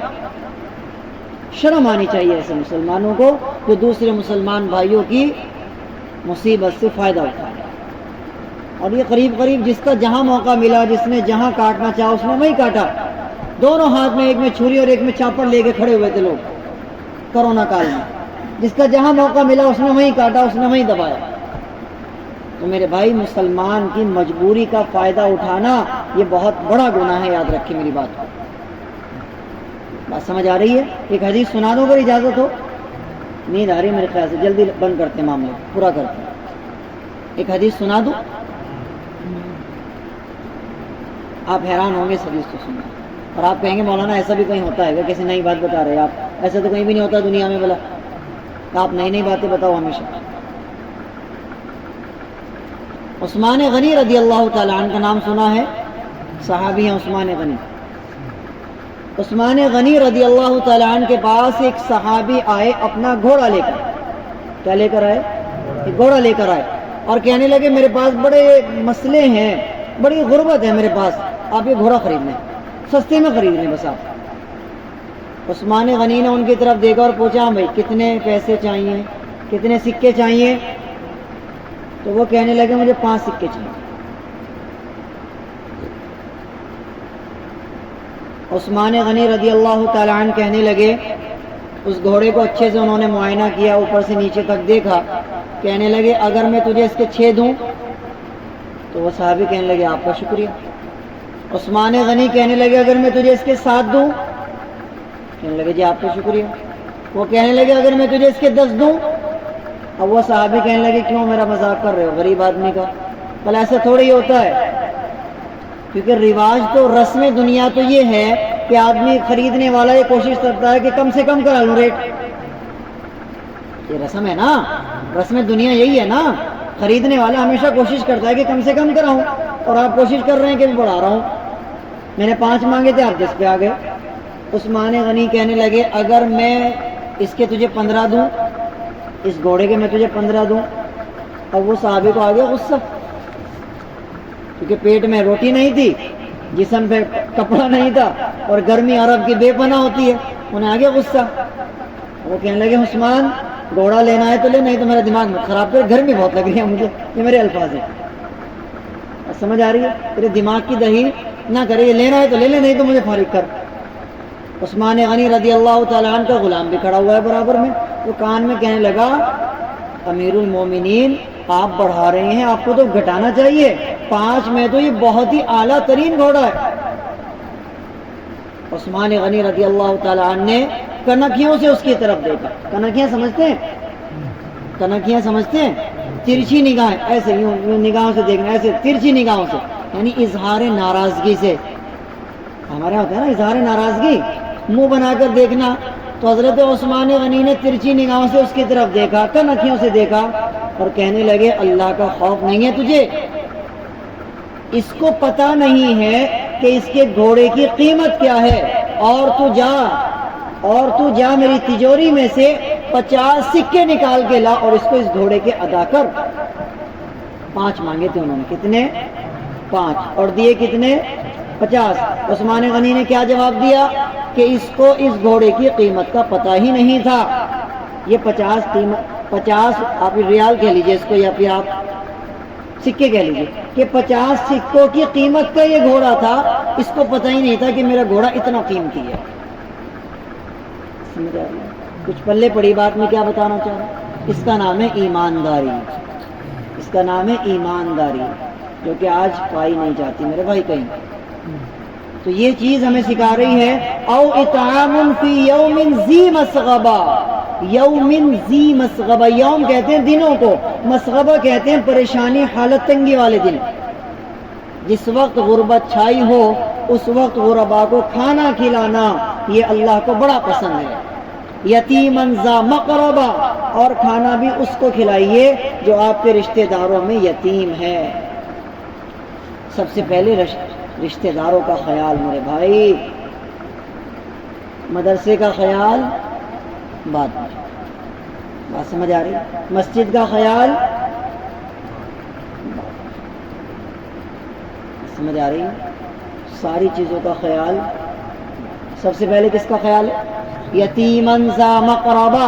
شرم آنی چاہیے ایسے مسلمانوں کو جو دوسرے مسلمان بھائیوں کی مصیبت سے فائدہ اٹھائے. اور یہ قریب قریب جس کا جہاں موقع ملا، جس نے جہاں کاٹنا چاہا اس نے وہی کاٹا. دونوں ہاتھ میں، ایک میں چھری اور ایک میں چاپڑ لے کے کھڑے ہوئے تھے لوگ کرونا کال میں. جس کا جہاں موقع ملا اس نے وہیں کاٹا، اس نے وہیں دبایا. تو میرے بھائی مسلمان کی مجبوری کا فائدہ اٹھانا یہ بہت بڑا گناہ ہے. یاد رکھیں میری بات کو. بات سمجھ آ رہی ہے؟ ایک حدیث سنا دو اگر اجازت ہو. نیند آ رہی ہے میرے خیال سے، جلدی بند کرتے ہیں، معاملے پورا کرتے ہیں. ایک حدیث سنا دو. آپ حیران ہوں گے اس حدیث کو سنیں اور آپ کہیں گے مولانا ایسا بھی کہیں ہوتا ہے کہ کسی نئی بات بتا رہے آپ؟ ایسا تو کہیں بھی نہیں ہوتا دنیا میں. بلا آپ نئی نئی باتیں بتاؤ ہمیشہ. عثمان غنی رضی اللہ تعالیٰ عنہ کا نام سنا ہے؟ صحابی ہیں عثمان غنی. عثمان غنی رضی اللہ تعالیٰ عنہ کے پاس ایک صحابی آئے اپنا گھوڑا لے کر. کیا لے کر آئے؟ ایک گھوڑا لے کر آئے اور کہنے لگے میرے پاس بڑے مسئلے ہیں، بڑی غربت ہے میرے پاس، آپ یہ گھوڑا خرید لیں، سستے میں خرید لیں بس آپ. عثمان غنی نے ان کی طرف دیکھا اور پوچھا بھائی کتنے پیسے چاہیے، کتنے سکے چاہیے؟ تو وہ کہنے لگے مجھے 5 سکے چاہیے. عثمان غنی رضی اللہ تعالیٰ عنہ کہنے لگے، اس گھوڑے کو اچھے سے انہوں نے معائنہ کیا، اوپر سے نیچے تک دیکھا. کہنے لگے اگر میں تجھے اس کے 6 دوں؟ تو وہ صحابی کہنے لگے آپ کا شکریہ. عثمان غنی کہنے لگے اگر میں تجھے اس کے 7 دوں؟ کہنے لگے جی آپ کا شکریہ. وہ کہنے لگے اگر میں تجھے اس کے 10 دوں؟ اب وہ صحابی کہنے لگے کیوں میرا مذاق کر رہے ہو غریب آدمی کا؟ بھلا ایسا تھوڑی ہوتا ہے. کیونکہ رواج تو، رسم دنیا تو یہ ہے کہ آدمی خریدنے والا یہ کوشش کرتا ہے کہ کم سے کم کرا لوں ریٹ. یہ رسم ہے نا، رسم دنیا یہی ہے نا. خریدنے والا ہمیشہ کوشش کرتا ہے کہ کم سے کم کراؤں، اور آپ کوشش کر رہے ہیں کہ میں بڑھا رہا ہوں. میں نے 5 مانگے تھے، آپ 10 پہ آ گئے. عثمان غنی کہنے لگے اگر میں اس کے تجھے 15 دوں، اس گھوڑے کے میں تجھے 15 دوں؟ اب وہ صحابی کو آ گیا غصہ، کیونکہ پیٹ میں روٹی نہیں تھی، جسم پہ کپڑا نہیں تھا، اور گرمی عرب کی بے پناہ ہوتی ہے. انہیں آ گیا غصہ. وہ کہنے لگے عثمان گھوڑا لینا ہے تو لے، نہیں تو میرا دماغ مت خراب کر، گرمی بہت لگ رہی ہے مجھے. یہ میرے الفاظ ہیں. سمجھ آ رہی ہے؟ تیرے دماغ کی دہی نہ کرے، یہ لینا ہے تو لے لے، نہیں تو مجھے فارغ کر۔ عثمان غنی رضی اللہ تعالیٰ عنہ کا غلام بھی کھڑا ہوا ہے برابر میں، تو کان میں کہنے لگا امیر المومنین آپ بڑھا رہے ہیں، آپ کو تو گھٹانا چاہیے، 5 میں تو یہ بہت ہی اعلیٰ ترین گھوڑا ہے۔ عثمان غنی رضی اللہ تعالیٰ عنہ نے کنکھیوں سے اس کی طرف دیکھا۔ کنکھیاں سمجھتے ہیں؟ کنکھیاں سمجھتے ہیں؟ ترچھی نگاہیں، ایسے یوں نگاہوں سے دیکھنا، ایسے ترچھی نگاہوں سے، یعنی اظہار ناراضگی سے۔ ہمارے یہاں ہوتا ہے نا اظہار ناراضگی، منہ بنا کر دیکھنا، تو حضرت عثمان غنی نے ترچھی نگاہوں سے اس کی طرف دیکھا، کنکھیوں سے دیکھا، اور کہنے لگے اللہ کا خوف نہیں ہے تجھے؟ اس کو پتہ نہیں ہے کہ اس کے گھوڑے کی قیمت کیا ہے، اور تو جا میری تجوری میں سے 50 سکے نکال کے لا اور اس کو اس گھوڑے کے ادا کر۔ 5 مانگے تھے انہوں نے، کتنے؟ 5، اور دیے کتنے؟ 50۔ عثمان غنی نے کیا جواب دیا کہ اس کو اس گھوڑے کی قیمت کا پتہ ہی نہیں تھا۔ یہ 50 آپ ریال کہہ لیجئے اس کو، یا پھر آپ سکے کہہ لیجئے، کہ 50 سکوں کی قیمت کا یہ گھوڑا تھا، اس کو پتہ ہی نہیں تھا کہ میرا گھوڑا اتنا قیمتی ہے۔ سمجھ آ رہی ہے؟ کچھ پلے پڑی بات میں کیا بتانا چاہ رہا ہوں؟ اس کا نام ہے ایمانداری، اس کا نام ہے ایمانداری، جو کہ آج پائی نہیں جاتی میرے بھائی کہیں۔ تو یہ چیز ہمیں سکھا رہی ہے، او اطعام فی یوم ذی مسغبہ، یوم ذی مسغبہ، یوم کہتے ہیں دنوں کو، مسغبہ کہتے ہیں پریشانی، حالت تنگی والے دن۔ جس وقت غربت چھائی ہو اس وقت غربا کو کھانا کھلانا یہ اللہ کو بڑا پسند ہے۔ یتیما ذا مقربہ، اور کھانا بھی اس کو کھلائیے جو آپ کے رشتہ داروں میں یتیم ہے۔ سب سے پہلے رشتہ داروں کا خیال میرے بھائی، مدرسے کا خیال بعد میں، بات سمجھ آ رہی؟ مسجد کا خیال سمجھ آ رہی؟ ساری چیزوں کا خیال سب سے پہلے کس کا خیال ہے؟ یتیمن ذا مقربہ،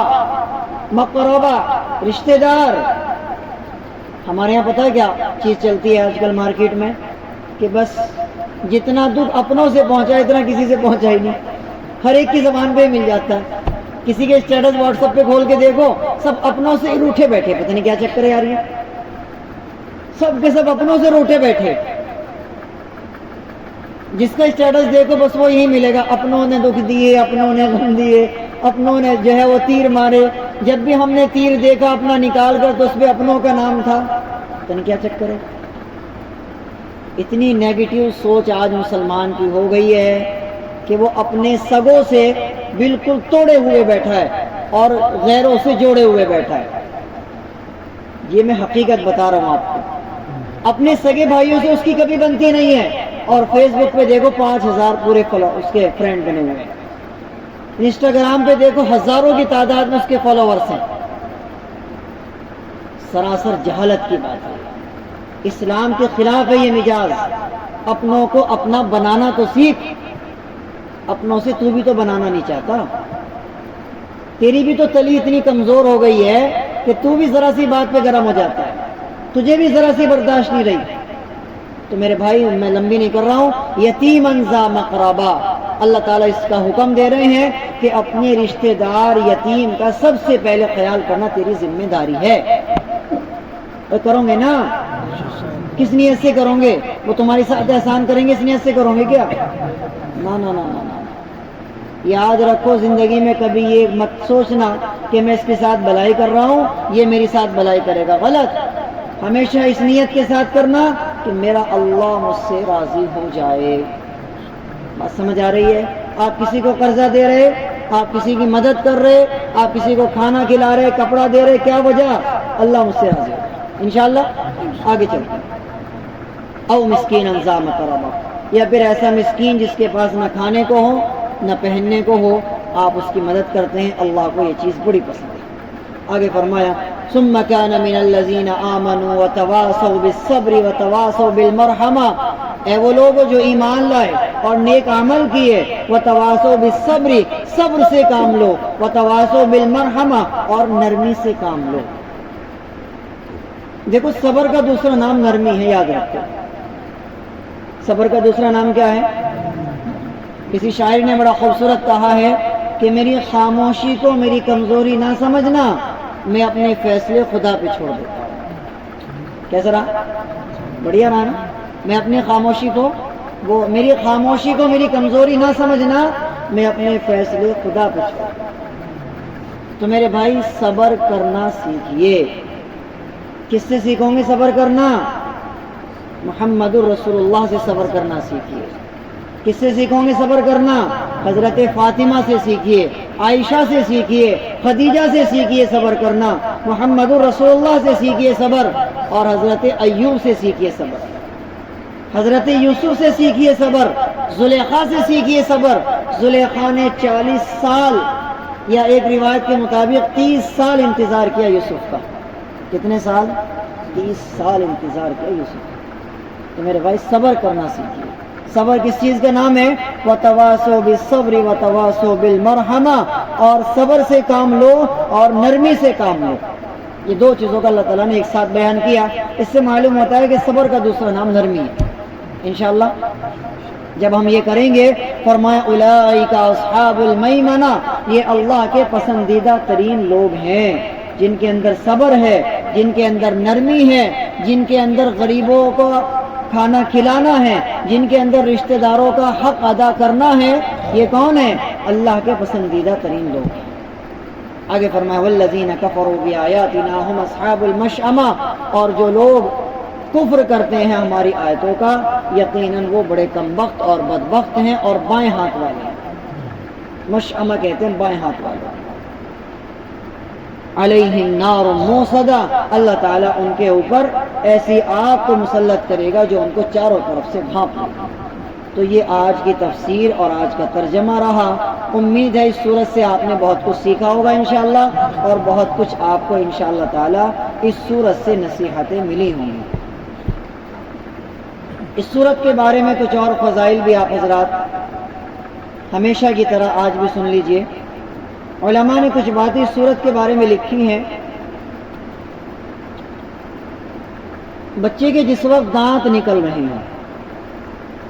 مقربہ رشتہ دار۔ ہمارے یہاں پتہ ہے کیا چیز چلتی ہے آج کل مارکیٹ میں، کہ بس جتنا دکھ اپنوں سے پہنچا اتنا کسی سے پہنچا ہی نہیں، ہر ایک کی زبان پہ مل جاتا ہے۔ کسی کے اسٹیٹس واٹس ایپ پہ کھول کے دیکھو، سب اپنوں سے روٹھے بیٹھے، پتہ نہیں کیا چکر ہے یار، یہ سب کے سب اپنوں سے روٹھے بیٹھے۔ جس کا اسٹیٹس دیکھو بس وہ یہی ملے گا، اپنوں نے دکھ دیے، اپنوں نے غم دیے، اپنوں نے جو ہے وہ تیر مارے۔ جب بھی ہم نے تیر دیکھا اپنا نکال کر تو اس پہ اپنوں کا نام تھا، پتہ نہیں کیا چکر ہے۔ اتنی نیگیٹو سوچ آج مسلمان کی ہو گئی ہے کہ وہ اپنے سگوں سے بالکل توڑے ہوئے بیٹھا ہے اور غیروں سے جوڑے ہوئے بیٹھا ہے۔ یہ میں حقیقت بتا رہا ہوں آپ کو، اپنے سگے بھائیوں سے اس کی کبھی بنتی نہیں ہے، اور فیس بک پہ دیکھو 5000 پورے اس کے فرینڈ بنے ہوئے ہیں، انسٹاگرام پہ دیکھو ہزاروں کی تعداد میں اس کے فالوورز ہیں۔ سراسر جہالت کی بات ہے، اسلام کے خلاف ہے یہ مزاج۔ اپنوں کو اپنا بنانا تو سیکھ، اپنوں سے تو بھی تو بنانا نہیں چاہتا، تیری بھی تو تلی اتنی کمزور ہو گئی ہے کہ تو بھی ذرا سی بات پہ گرم ہو جاتا ہے، تجھے بھی ذرا سی برداشت نہیں رہی۔ تو میرے بھائی میں لمبی نہیں کر رہا ہوں، یتیمن ذا مقربہ، اللہ تعالیٰ اس کا حکم دے رہے ہیں کہ اپنے رشتہ دار یتیم کا سب سے پہلے خیال کرنا تیری ذمہ داری ہے۔ اور کرو گے نا؟ کس نیت سے کرو گے؟ وہ تمہارے ساتھ احسان کریں گے اس نیت سے کرو گے کیا؟ نا نا نا نا نا۔ یاد رکھو زندگی میں کبھی یہ مت سوچنا کہ میں اس کے ساتھ بھلائی کر رہا ہوں یہ میری ساتھ بھلائی کرے گا، غلط۔ ہمیشہ اس نیت کے ساتھ کرنا کہ میرا اللہ مجھ سے راضی ہو جائے۔ بات سمجھ آ رہی ہے؟ آپ کسی کو قرضہ دے رہے، آپ کسی کی مدد کر رہے، آپ کسی کو کھانا کھلا رہے، کپڑا دے رہے، کیا وجہ؟ اللہ مجھ سے راضی ہو جائے۔ انشاءاللہ آگے چلتے ہیں۔ او مسکین ذا مقربہ، یا پھر ایسا مسکین جس کے پاس نہ کھانے کو ہو نہ پہننے کو ہو، آپ اس کی مدد کرتے ہیں، اللہ کو یہ چیز بڑی پسند ہے۔ آگے فرمایا ثم كان من الذين آمنوا وتواصوا بالصبر وتواصوا بالمرحمہ، اے وہ لوگ جو ایمان لائے اور نیک عمل کیے، وتواصوا بالصبر، صبر سے کام لو، وتواصوا بالمرحمہ، اور نرمی سے کام لو۔ دیکھو صبر کا دوسرا نام نرمی ہے، یاد رکھو، صبر کا دوسرا نام کیا ہے؟ کسی شاعر نے بڑا خوبصورت کہا ہے کہ میری خاموشی کو میری کمزوری نہ سمجھنا، میں اپنے فیصلے خدا پہ چھوڑ دیتا ہوں۔ کیسا رہا؟ بڑھیا رہا نا؟ میں اپنی خاموشی کو میری کمزوری نہ سمجھنا، میں اپنے فیصلے خدا پہ چھوڑ دیتا ہوں۔ تو میرے بھائی صبر کرنا سیکھیے۔ کس سے سیکھو گے صبر کرنا؟ محمد الرسول اللہ سے صبر کرنا سیکھیے۔ کس سے سیکھو گے صبر کرنا؟ حضرت فاطمہ سے سیکھیے، عائشہ سے سیکھیے، خدیجہ سے سیکھیے صبر کرنا، محمد الرسول اللہ سے سیکھیے صبر، اور حضرت ایوب سے سیکھیے صبر، حضرت یوسف سے سیکھیے صبر، زلیخا سے سیکھیے صبر۔ زلیخا نے 40 سال یا ایک روایت کے مطابق 30 سال انتظار کیا یوسف کا۔ کتنے سال؟ 30 سال انتظار کیا یوسف کا۔ تو میرے بھائی صبر کرنا سیکھیے۔ صبر کس چیز کا نام ہے؟ وَتَوَاسَوْا بِالصَّبْرِ وَتَوَاسَوْا بِالْمَرْحَمَةِ، اور صبر سے کام لو اور نرمی سے کام لو۔ یہ دو چیزوں کا اللہ تعالیٰ نے ایک ساتھ بیان کیا۔ اس سے معلوم ہوتا ہے کہ صبر کا دوسرا نام نرمی ہے۔ انشاءاللہ جب ہم یہ کریں گے، فرمایا اولئک اصحاب المیمنہ، یہ اللہ کے پسندیدہ ترین لوگ ہیں جن کے اندر صبر ہے، جن کے اندر نرمی ہے، جن کے اندر غریبوں کو کھانا کھلانا ہے، جن کے اندر رشتہ داروں کا حق ادا کرنا ہے۔ یہ کون ہے؟ اللہ کے پسندیدہ ترین لوگ ہیں۔ آگے فرمایا والذین کفروا بآیاتنا هم اصحاب المشأمہ، اور جو لوگ کفر کرتے ہیں ہماری آیتوں کا، یقیناً وہ بڑے کم بخت اور بدبخت ہیں اور بائیں ہاتھ والے ہیں۔ مشأمہ کہتے ہیں بائیں ہاتھ والے۔ علیہم نار موصدہ، اللہ تعالیٰ ان کے اوپر ایسی آگ کو مسلط کرے گا جو ان کو چاروں طرف سے بھانپ لے گا۔ تو یہ آج کی تفسیر اور آج کا ترجمہ رہا۔ امید ہے اس سورت سے آپ نے بہت کچھ سیکھا ہوگا انشاءاللہ، اور بہت کچھ آپ کو انشاءاللہ تعالیٰ اس سورت سے نصیحتیں ملی ہوں گی۔ اس سورت کے بارے میں کچھ اور فضائل بھی آپ حضرات ہمیشہ کی طرح آج بھی سن لیجئے۔ علماء نے کچھ باتیں اس سورت کے بارے میں لکھی ہیں۔ بچے کے جس وقت دانت نکل رہے ہیں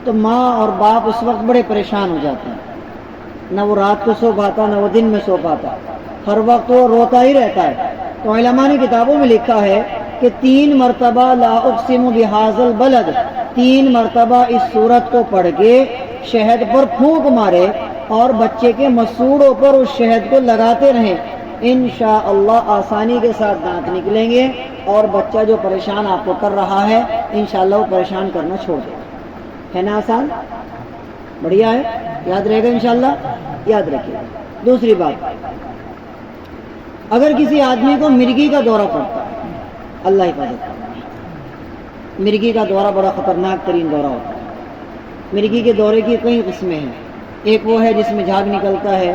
تو ماں اور باپ اس وقت بڑے پریشان ہو جاتے ہیں، نہ وہ رات کو سو پاتا نہ وہ دن میں سو پاتا، ہر وقت وہ روتا ہی رہتا ہے۔ تو علماء نے کتابوں میں لکھا ہے کہ 3 مرتبہ لا اقسم بہذا البلد، 3 مرتبہ اس سورت کو پڑھ کے شہد پر پھونک مارے اور بچے کے مسوڑوں پر اس شہد کو لگاتے رہیں، انشاءاللہ آسانی کے ساتھ دانت نکلیں گے، اور بچہ جو پریشان آپ کو کر رہا ہے انشاءاللہ وہ پریشان کرنا چھوڑ دے گا۔ ہے نا آسان؟ بڑھیا ہے، یاد رہے گا انشاءاللہ، یاد رکھیے گا۔ دوسری بات، اگر کسی آدمی کو مرگی کا دورہ پڑتا ہے، اللہ حفاظت کرے، مرگی کا دورہ بڑا خطرناک ترین دورہ ہوتا ہے۔ مرگی کے دورے کی کئی قسمیں ہیں، ایک وہ ہے جس میں جھاگ نکلتا ہے،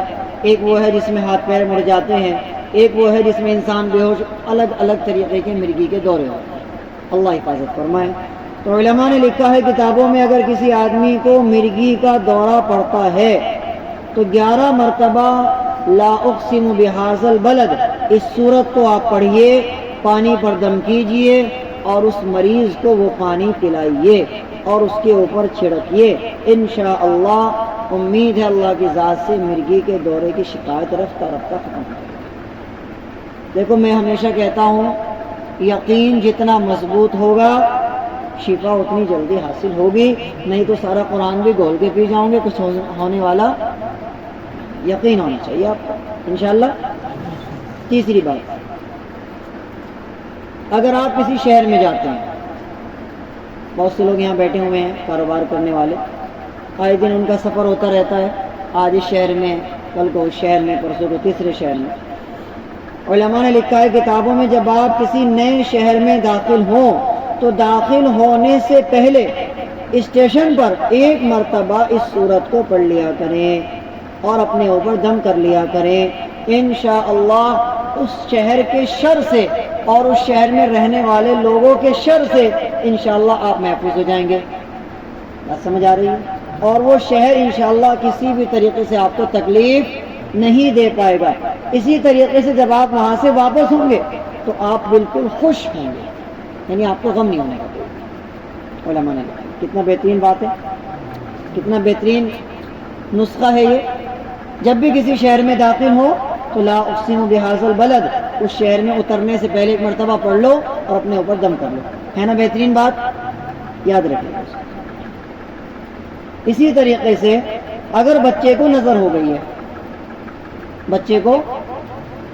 ایک وہ ہے جس میں ہاتھ پیر مڑ جاتے ہیں، ایک وہ ہے جس میں انسان بے ہوش، الگ الگ طریقے کے مرگی کے دورے ہوتے ہیں۔ اللہ حفاظت فرمائے۔ تو علماء نے لکھا ہے کتابوں میں، اگر کسی آدمی کو مرگی کا دورہ پڑتا ہے تو 11 مرتبہ لا اقسم بہذا البلد اس سورت کو آپ پڑھیے، پانی پر دم کیجئے اور اس مریض کو وہ پانی پلائیے اور اس کے اوپر چھڑکیے، انشاءاللہ امید ہے اللہ کی ذات سے مرگی کے دورے کی شکایت رفتہ رفتہ ختم ہو جائے گی۔ دیکھو میں ہمیشہ کہتا ہوں، یقین جتنا مضبوط ہوگا شفا اتنی جلدی حاصل ہوگی، نہیں تو سارا قرآن بھی گھول کے پی جاؤں گے، کچھ ہونے والا یقین ہونا چاہیے آپ کو انشاءاللہ۔ تیسری بات، اگر آپ کسی شہر میں جاتے ہیں، بہت سے لوگ یہاں بیٹھے ہوئے ہیں کاروبار کرنے والے، آئے دن ان کا سفر ہوتا رہتا ہے، آج اس شہر میں، کل کو اس شہر میں، پرسوں کو تیسرے شہر میں۔ علماء نے لکھا ہے کتابوں میں، جب آپ کسی نئے شہر میں داخل ہوں تو داخل ہونے سے پہلے اسٹیشن پر 1 مرتبہ اس سورت کو پڑھ لیا کریں اور اپنے اوپر دم کر لیا کریں، انشاءاللہ اس شہر کے شر سے اور اس شہر میں رہنے والے لوگوں کے شر سے انشاءاللہ آپ محفوظ ہو جائیں گے۔ بات سمجھ آ رہی ہے؟ اور وہ شہر انشاءاللہ کسی بھی طریقے سے آپ کو تکلیف نہیں دے پائے گا۔ اسی طریقے سے جب آپ وہاں سے واپس ہوں گے تو آپ بالکل خوش ہوں گے، یعنی آپ کو غم نہیں ہونے کا۔ علماء نے کتنا بہترین بات ہے، کتنا بہترین نسخہ ہے یہ. جب بھی کسی شہر میں داخل ہو تو لا اقسم بہذا البلد، اس شہر میں اترنے سے پہلے ایک مرتبہ پڑھ لو اور اپنے اوپر دم کر لو. ہے نا بہترین بات؟ یاد رکھیں. اسی طریقے سے اگر بچے کو نظر ہو گئی ہے، بچے کو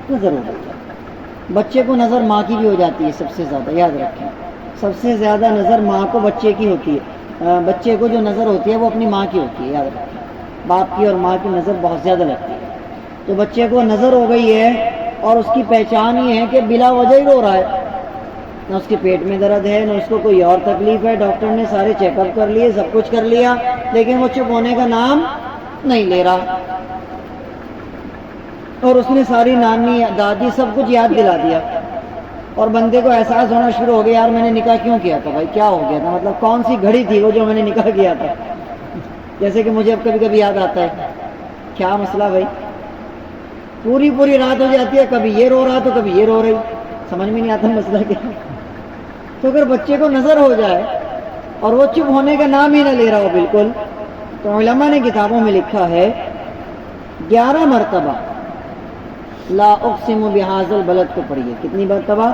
نظر ہو گئی ہے، بچے کو نظر ماں کی بھی ہو جاتی ہے سب سے زیادہ. یاد رکھیں سب سے زیادہ نظر ماں کو بچے کی ہوتی ہے. بچے کو جو نظر ہوتی ہے وہ اپنی ماں کی ہوتی ہے. یاد رکھیں باپ کی اور ماں کی نظر بہت زیادہ لگتی ہے. تو بچے کو نظر ہو گئی ہے اور اس کی پہچان یہ ہے کہ بلا وجہ ہی رو رہا ہے، نہ اس کے پیٹ میں درد ہے نہ اس کو کوئی اور تکلیف ہے. ڈاکٹر نے سارے چیک اپ کر لیے، سب کچھ کر لیا، لیکن وہ چپ ہونے کا نام نہیں لے رہا. اور اس نے ساری نانی دادی سب کچھ یاد دلا دیا اور بندے کو احساس ہونا شروع ہو گیا یار میں نے نکاح کیوں کیا تھا بھائی، کیا ہو گیا تھا، مطلب کون سی گھڑی تھی وہ جو میں نے نکاح کیا تھا. جیسے کہ مجھے اب کبھی کبھی یاد آتا ہے کیا مسئلہ بھائی، پوری رات ہو جاتی ہے، کبھی یہ رو رہا تو کبھی یہ رو رہی، سمجھ میں نہیں آتا مسئلہ کیا. تو اگر بچے کو نظر ہو جائے اور وہ چپ ہونے کا نام ہی نہ لے رہا ہو بالکل، تو علماء نے کتابوں میں لکھا ہے 11 مرتبہ لا اقسم بہذا البلد کو پڑھیے. کتنی مرتبہ؟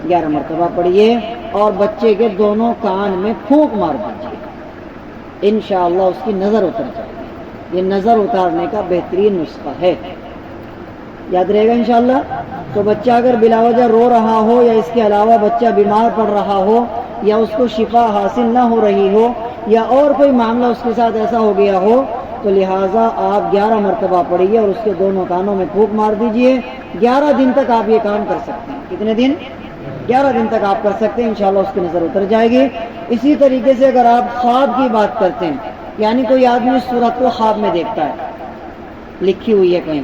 11 مرتبہ پڑھیے اور بچے کے دونوں کان میں پھونک مار دیجیے، انشاءاللہ اس کی نظر اتر جائے گی. یہ نظر اتارنے کا بہترین نسخہ ہے، یاد رہے گا انشاءاللہ. تو بچہ اگر بلا وجہ رو رہا ہو یا اس کے علاوہ بچہ بیمار پڑ رہا ہو یا اس کو شفا حاصل نہ ہو رہی ہو یا اور کوئی معاملہ اس کے ساتھ ایسا ہو گیا ہو تو لہٰذا آپ 11 مرتبہ پڑھیے اور اس کے دونوں کانوں میں پھونک مار دیجئے. 11 دن تک آپ یہ کام کر سکتے ہیں. کتنے دن؟ 11 دن تک آپ کر سکتے ہیں، انشاءاللہ اس کی نظر اتر جائے گی. اسی طریقے سے اگر آپ خواب کی بات کرتے ہیں، یعنی کوئی آدمی اس صورت کو خواب میں دیکھتا ہے، لکھی ہوئی ہے کہیں،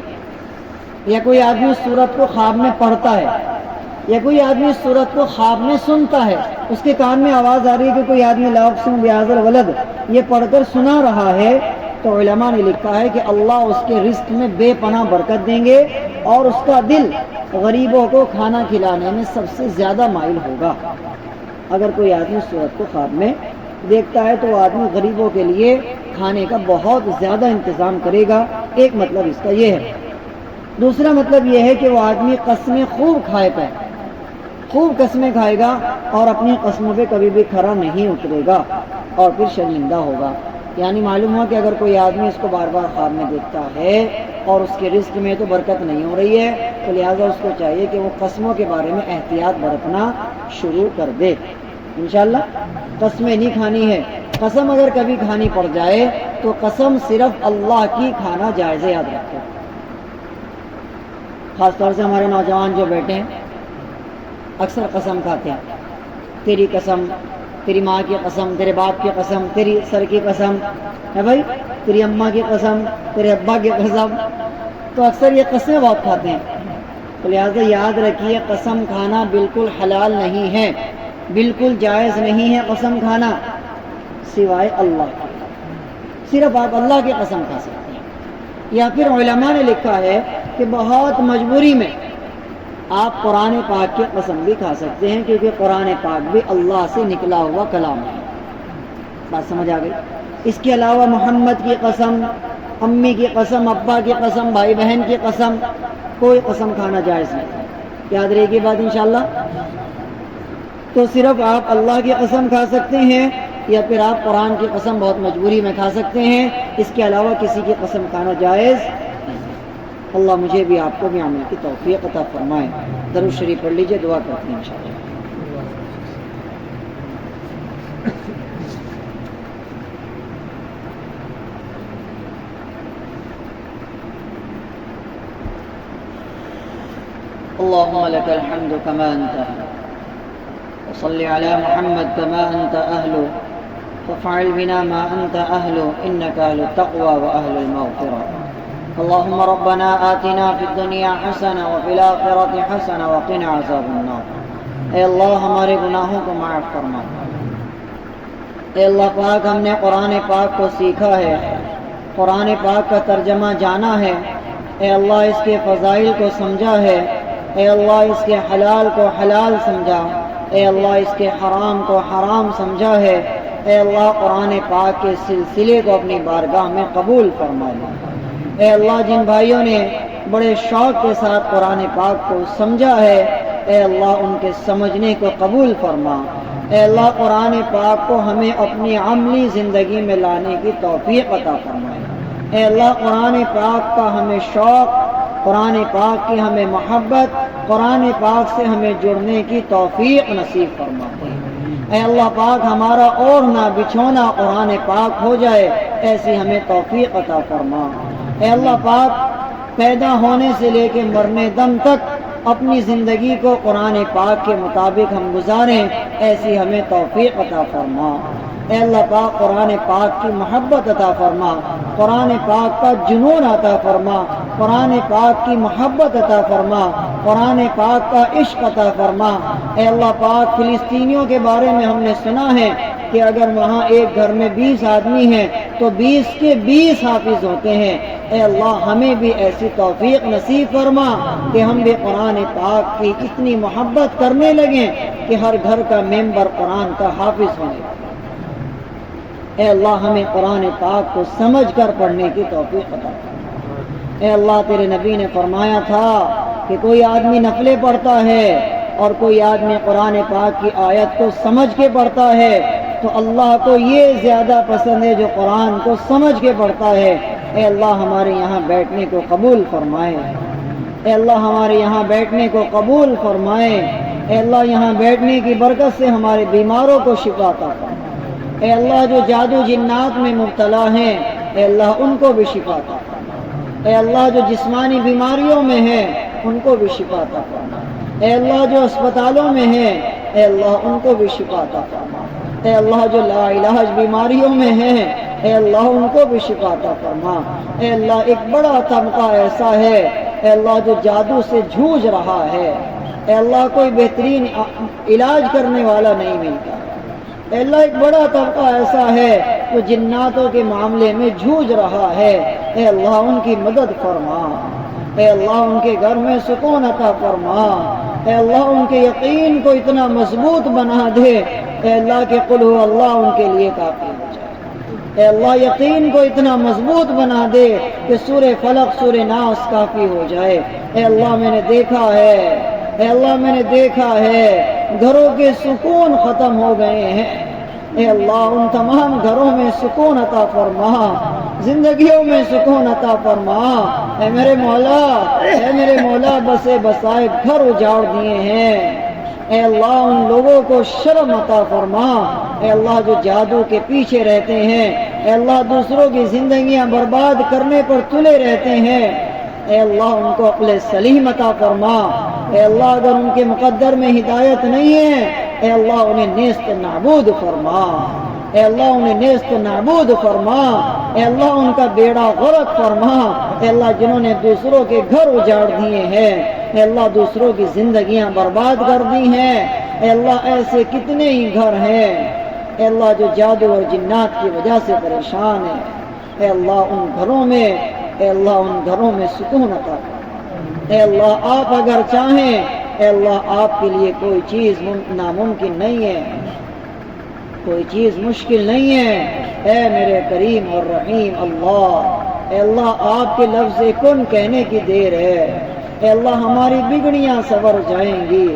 یا کوئی آدمی اس صورت کو خواب میں پڑھتا ہے، یا کوئی آدمی اس صورت کو خواب میں سنتا ہے، اس کے کان میں آواز آ رہی ہے کہ کوئی آدمی لا اقسم بہذا البلد یہ پڑھ کر سنا رہا ہے، تو علماء نے لکھا ہے کہ اللہ اس کے رزق میں بے پناہ برکت دیں گے اور اس کا دل غریبوں کو کھانا کھلانے میں سب سے زیادہ مائل ہوگا. اگر کوئی آدمی اس صورت کو خواب میں دیکھتا ہے تو وہ آدمی غریبوں کے لیے کھانے کا بہت زیادہ انتظام کرے گا. ایک مطلب اس کا یہ ہے. دوسرا مطلب یہ ہے کہ وہ آدمی قسمیں خوب کھائے پائے، خوب قسمیں کھائے گا اور اپنی قسموں پہ کبھی بھی کھرا نہیں اترے گا اور پھر شرمندہ ہوگا. یعنی معلوم ہوا کہ اگر کوئی آدمی اس کو بار بار خواب میں دیکھتا ہے اور اس کے رزق میں تو برکت نہیں ہو رہی ہے تو لہٰذا اس کو چاہیے کہ وہ قسموں کے بارے میں احتیاط برتنا شروع کر دے. انشاءاللہ قسمیں نہیں کھانی ہے. قسم اگر کبھی کھانی پڑ جائے تو قسم صرف اللہ کی کھانا جائز ہے، یاد رکھیں. خاص طور سے ہمارے نوجوان جو بیٹھے ہیں اکثر قسم کھاتے ہیں، تیری قسم، تیری ماں کی قسم، تیرے باپ کی قسم، تیری سر کی قسم ہے بھائی، تیری اماں کی قسم، تیرے ابا کی قسم. تو اکثر یہ قسمیں بہت کھاتے ہیں. تو لہٰذا یاد رکھیے قسم کھانا بالکل حلال نہیں ہے، بالکل جائز نہیں ہے قسم کھانا سوائے اللہ کے. صرف آپ اللہ کی قسم کھا سکتے ہیں. یا پھر علماء نے لکھا ہے کہ بہت مجبوری میں آپ قرآن پاک کی قسم بھی کھا سکتے ہیں، کیونکہ قرآن پاک بھی اللہ سے نکلا ہوا کلام ہے. بات سمجھ آ گئی؟ اس کے علاوہ محمد کی قسم، امی کی قسم، ابا کی قسم، بھائی بہن کی قسم، کوئی قسم کھانا جائز نہیں. یاد رہے گی بات انشاءاللہ. تو صرف آپ اللہ کی قسم کھا سکتے ہیں یا پھر آپ قرآن کی قسم بہت مجبوری میں کھا سکتے ہیں. اس کے علاوہ کسی کی قسم کھانا جائز نہیں. اللہ مجھے بھی آپ کو بھی عمل کی توفیق عطا فرمائے. درود شریف پڑھ لیجئے، دعا کرتے ہیں انشاءاللہ. اللهم لك الحمد كما أنت وصل على محمد كما أنت أهله وفعل بنا ما أنت أهله إنك أهل التقوى وأهل المغفرة. اللهم ربنا آتنا في الدنيا حسنة وفي الآخرة حسنة وقنا عذاب النار. اے اللہ ہمارے گناہوں کو معاف فرما. اے اللہ پاک ہم نے قرآن پاک کو سیکھا ہے، قرآن پاک کا ترجمہ جانا ہے. اے اللہ اس کے فضائل کو سمجھا ہے. اے اللہ اس کے حلال کو حلال سمجھا. اے اللہ اس کے حرام کو حرام سمجھا ہے. اے اللہ قرآن پاک کے سلسلے کو اپنی بارگاہ میں قبول فرما لے۔ اے اللہ جن بھائیوں نے بڑے شوق کے ساتھ قرآن پاک کو سمجھا ہے، اے اللہ ان کے سمجھنے کو قبول فرما۔ اے اللہ قرآن پاک کو ہمیں اپنی عملی زندگی میں لانے کی توفیق عطا فرمائے۔ اے اللہ قرآن پاک کا ہمیں شوق، قرآن پاک کی ہمیں محبت، قرآن پاک سے ہمیں جڑنے کی توفیق نصیب فرما دے۔ اے اللہ پاک ہمارا اوڑھنا بچھونا قرآن پاک ہو جائے، ایسی ہمیں توفیق عطا فرما۔ اے اللہ پاک پیدا ہونے سے لے کے مرنے دم تک اپنی زندگی کو قرآن پاک کے مطابق ہم گزاریں، ایسی ہمیں توفیق عطا فرما۔ اے اللہ پاک قرآن پاک کی محبت عطا فرما، قرآن پاک کا جنون عطا فرما، قرآن پاک کی محبت عطا فرما، قرآن پاک کا عشق عطا فرما۔ اے اللہ پاک فلسطینیوں کے بارے میں ہم نے سنا ہے کہ اگر وہاں ایک گھر میں 20 آدمی ہیں تو 20 کے 20 حافظ ہوتے ہیں۔ اے اللہ ہمیں بھی ایسی توفیق نصیب فرما کہ ہم بھی قرآن پاک کی اتنی محبت کرنے لگیں کہ ہر گھر کا ممبر قرآن کا حافظ ہونے لگے۔ اے اللہ ہمیں قرآن پاک کو سمجھ کر پڑھنے کی توفیق عطا فرما۔ اے اللہ تیرے نبی نے فرمایا تھا کہ کوئی آدمی نفلیں پڑھتا ہے اور کوئی آدمی قرآن پاک کی آیت کو سمجھ کے پڑھتا ہے تو اللہ کو یہ زیادہ پسند ہے جو قرآن کو سمجھ کے پڑھتا ہے۔ اے اللہ ہمارے یہاں بیٹھنے کو قبول فرمائے، اے اللہ ہمارے یہاں بیٹھنے کو قبول فرمائے، اے اللہ یہاں بیٹھنے کی برکت سے ہمارے بیماروں کو شفا عطا فرمائے۔ اے اللہ جو جادو جنات میں مبتلا ہیں، اے اللہ ان کو بھی شفا عطا فرما۔ اے اللہ جو جسمانی بیماریوں میں ہیں ان کو بھی شفا عطا فرما۔ اے اللہ جو اسپتالوں میں ہیں، اے اللہ ان کو بھی شفا عطا فرما۔ اے اللہ جو لا علاج بیماریوں میں ہیں، اے اللہ ان کو بھی شفا عطا فرما۔ اے اللہ ایک بڑا طبقہ ایسا ہے اے اللہ جو جادو سے جھوج رہا ہے، اے اللہ کوئی بہترین علاج کرنے والا نہیں ملتا۔ اے اللہ ایک بڑا طبقہ ایسا ہے جو جناتوں کے معاملے میں جھوج رہا ہے، اے اللہ ان کی مدد فرما۔ اے اللہ ان کے گھر میں سکون عطا فرما۔ اے اللہ ان کے یقین کو اتنا مضبوط بنا دے، اے اللہ کہ قل هو اللہ ان کے لیے کافی ہو جائے۔ اے اللہ یقین کو اتنا مضبوط بنا دے کہ سورہ فلق سورہ ناس کافی ہو جائے۔ اے اللہ میں نے دیکھا ہے، اے اللہ میں نے دیکھا ہے گھروں کے سکون ختم ہو گئے ہیں، اے اللہ ان تمام گھروں میں سکون عطا فرما، زندگیوں میں سکون عطا فرما۔ اے میرے مولا، اے میرے مولا بسے بسائے گھر اجاڑ دیے ہیں، اے اللہ ان لوگوں کو شرم عطا فرما۔ اے اللہ جو جادو کے پیچھے رہتے ہیں، اے اللہ دوسروں کی زندگیاں برباد کرنے پر تلے رہتے ہیں، اے اللہ ان کو عقل سلیم عطا فرما۔ اے اللہ اگر ان کے مقدر میں ہدایت نہیں ہے، اے اللہ انہیں نیست نابود فرما، اے اللہ انہیں نیست نابود فرما، اے اللہ ان کا بیڑا غرق فرما۔ اے اللہ جنہوں نے دوسروں کے گھر اجاڑ دیے ہیں، اے اللہ دوسروں کی زندگیاں برباد کر دی ہیں، اے اللہ ایسے کتنے ہی گھر ہیں اے اللہ جو جادو اور جنات کی وجہ سے پریشان ہیں، اے اللہ ان گھروں میں، اے اللہ ان گھروں میں سکون عطا فرما۔ اے اللہ آپ اگر چاہیں، اے اللہ آپ کے لیے کوئی چیز ناممکن نہیں ہے، کوئی چیز مشکل نہیں ہے۔ اے میرے کریم اور رحیم اللہ، اے اللہ آپ کے لفظ کن کہنے کی دیر ہے، اے اللہ ہماری بگڑیاں سنور جائیں گی،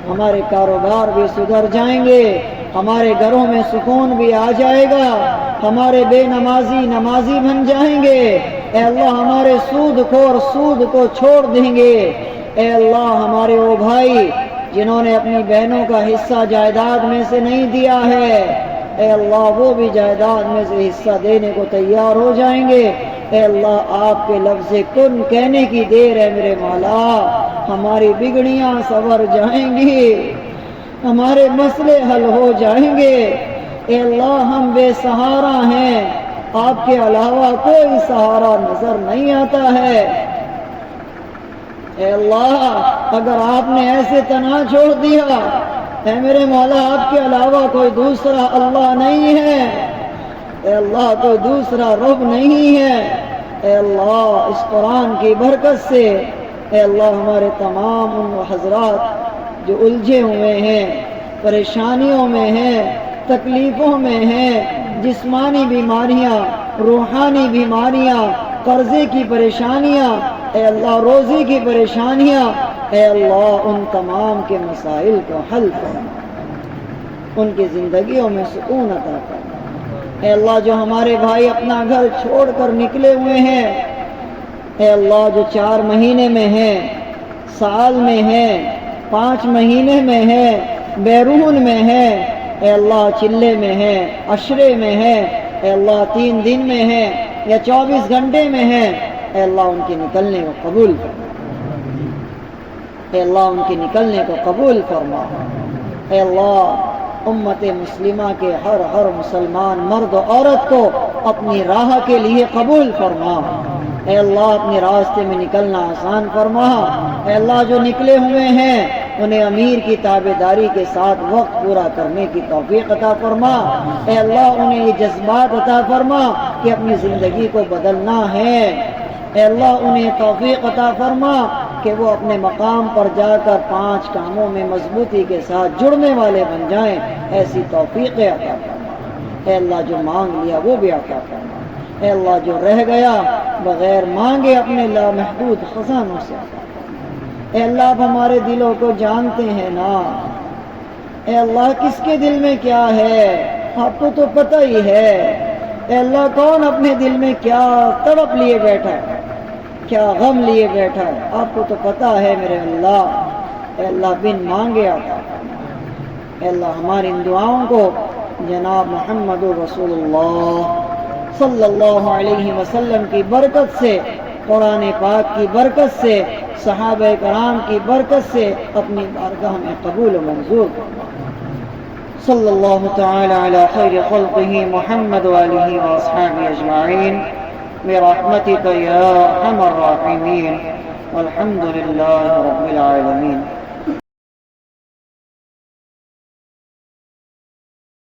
ہمارے کاروبار بھی سدھر جائیں گے، ہمارے گھروں میں سکون بھی آ جائے گا، ہمارے بے نمازی نمازی بن جائیں گے، اے اللہ ہمارے سود خور سود کو چھوڑ دیں گے، اے اللہ ہمارے وہ بھائی جنہوں نے اپنی بہنوں کا حصہ جائیداد میں سے نہیں دیا ہے، اے اللہ وہ بھی جائیداد میں سے حصہ دینے کو تیار ہو جائیں گے۔ اے اللہ آپ کے لفظ کن کہنے کی دیر ہے میرے مولا، ہماری بگڑیاں سنور جائیں گی، ہمارے مسئلے حل ہو جائیں گے۔ اے اللہ ہم بے سہارا ہیں، آپ کے علاوہ کوئی سہارا نظر نہیں آتا ہے۔ اے اللہ اگر آپ نے ایسے تنہا چھوڑ دیا، اے میرے مولا آپ کے علاوہ کوئی دوسرا اللہ نہیں ہے، اے اللہ کوئی دوسرا رب نہیں ہے، اے اللہ اس قرآن کی برکت سے اے اللہ ہمارے تمام ان حضرات جو الجھے ہوئے ہیں، پریشانیوں میں ہیں، تکلیفوں میں ہیں، جسمانی بیماریاں، روحانی بیماریاں، قرضے کی پریشانیاں، اے اللہ روزی کی پریشانیاں، اے اللہ ان تمام کے مسائل کو حل فرما، ان کی زندگیوں میں سکون عطا فرما۔ اے اللہ جو ہمارے بھائی اپنا گھر چھوڑ کر نکلے ہوئے ہیں، اے اللہ جو 4 مہینے میں ہیں، سال میں ہیں، 5 مہینے میں ہیں، بیرون میں ہیں، اے اللہ چلے میں ہیں، عشرے میں ہیں، اے اللہ 3 دن میں ہیں یا 24 گھنٹے میں ہیں، اے اللہ ان کے نکلنے کو قبول فرما، اے اللہ ان کے نکلنے کو قبول فرما۔ اے اللہ امت مسلمہ کے ہر مسلمان مرد و عورت کو اپنی راہ کے لیے قبول فرما۔ اے اللہ اپنے راستے میں نکلنا آسان فرما۔ اے اللہ جو نکلے ہوئے ہیں انہیں امیر کی تابعداری کے ساتھ وقت پورا کرنے کی توفیق عطا فرما۔ اے اللہ انہیں یہ جذبات عطا فرما کہ اپنی زندگی کو بدلنا ہے۔ اے اللہ انہیں توفیق عطا فرما کہ وہ اپنے مقام پر جا کر 5 کاموں میں مضبوطی کے ساتھ جڑنے والے بن جائیں، ایسی توفیق عطا فرما۔ اے اللہ جو مانگ لیا وہ بھی عطا فرما۔ اے اللہ جو رہ گیا بغیر مانگے اپنے لامحدود خزانوں سے عطا فرما۔ اے اللہ آپ ہمارے دلوں کو جانتے ہیں نا، اے اللہ کس کے دل میں کیا ہے آپ کو تو پتہ ہی ہے۔ اے اللہ کون اپنے دل میں کیا تڑپ لیے بیٹھا ہے، کیا غم لیے بیٹھا ہے، آپ کو تو پتہ ہے میرے اللہ۔ اے اللہ بن مانگے عطا فرما۔ اے اللہ ہماری ان دعاؤں کو جناب محمد رسول اللہ صلی اللہ علیہ وسلم کی برکت سے، قرآن پاک کی برکت سے، صحابہ کرام کی برکت سے اپنی بارگاہ میں قبول و منظور فرما۔ صلی اللہ تعالی علی خیر خلقہ محمد وآلہ واصحابہ اجمعین برحمتک یا ارحم الراحمین والحمد للہ رب العالمین۔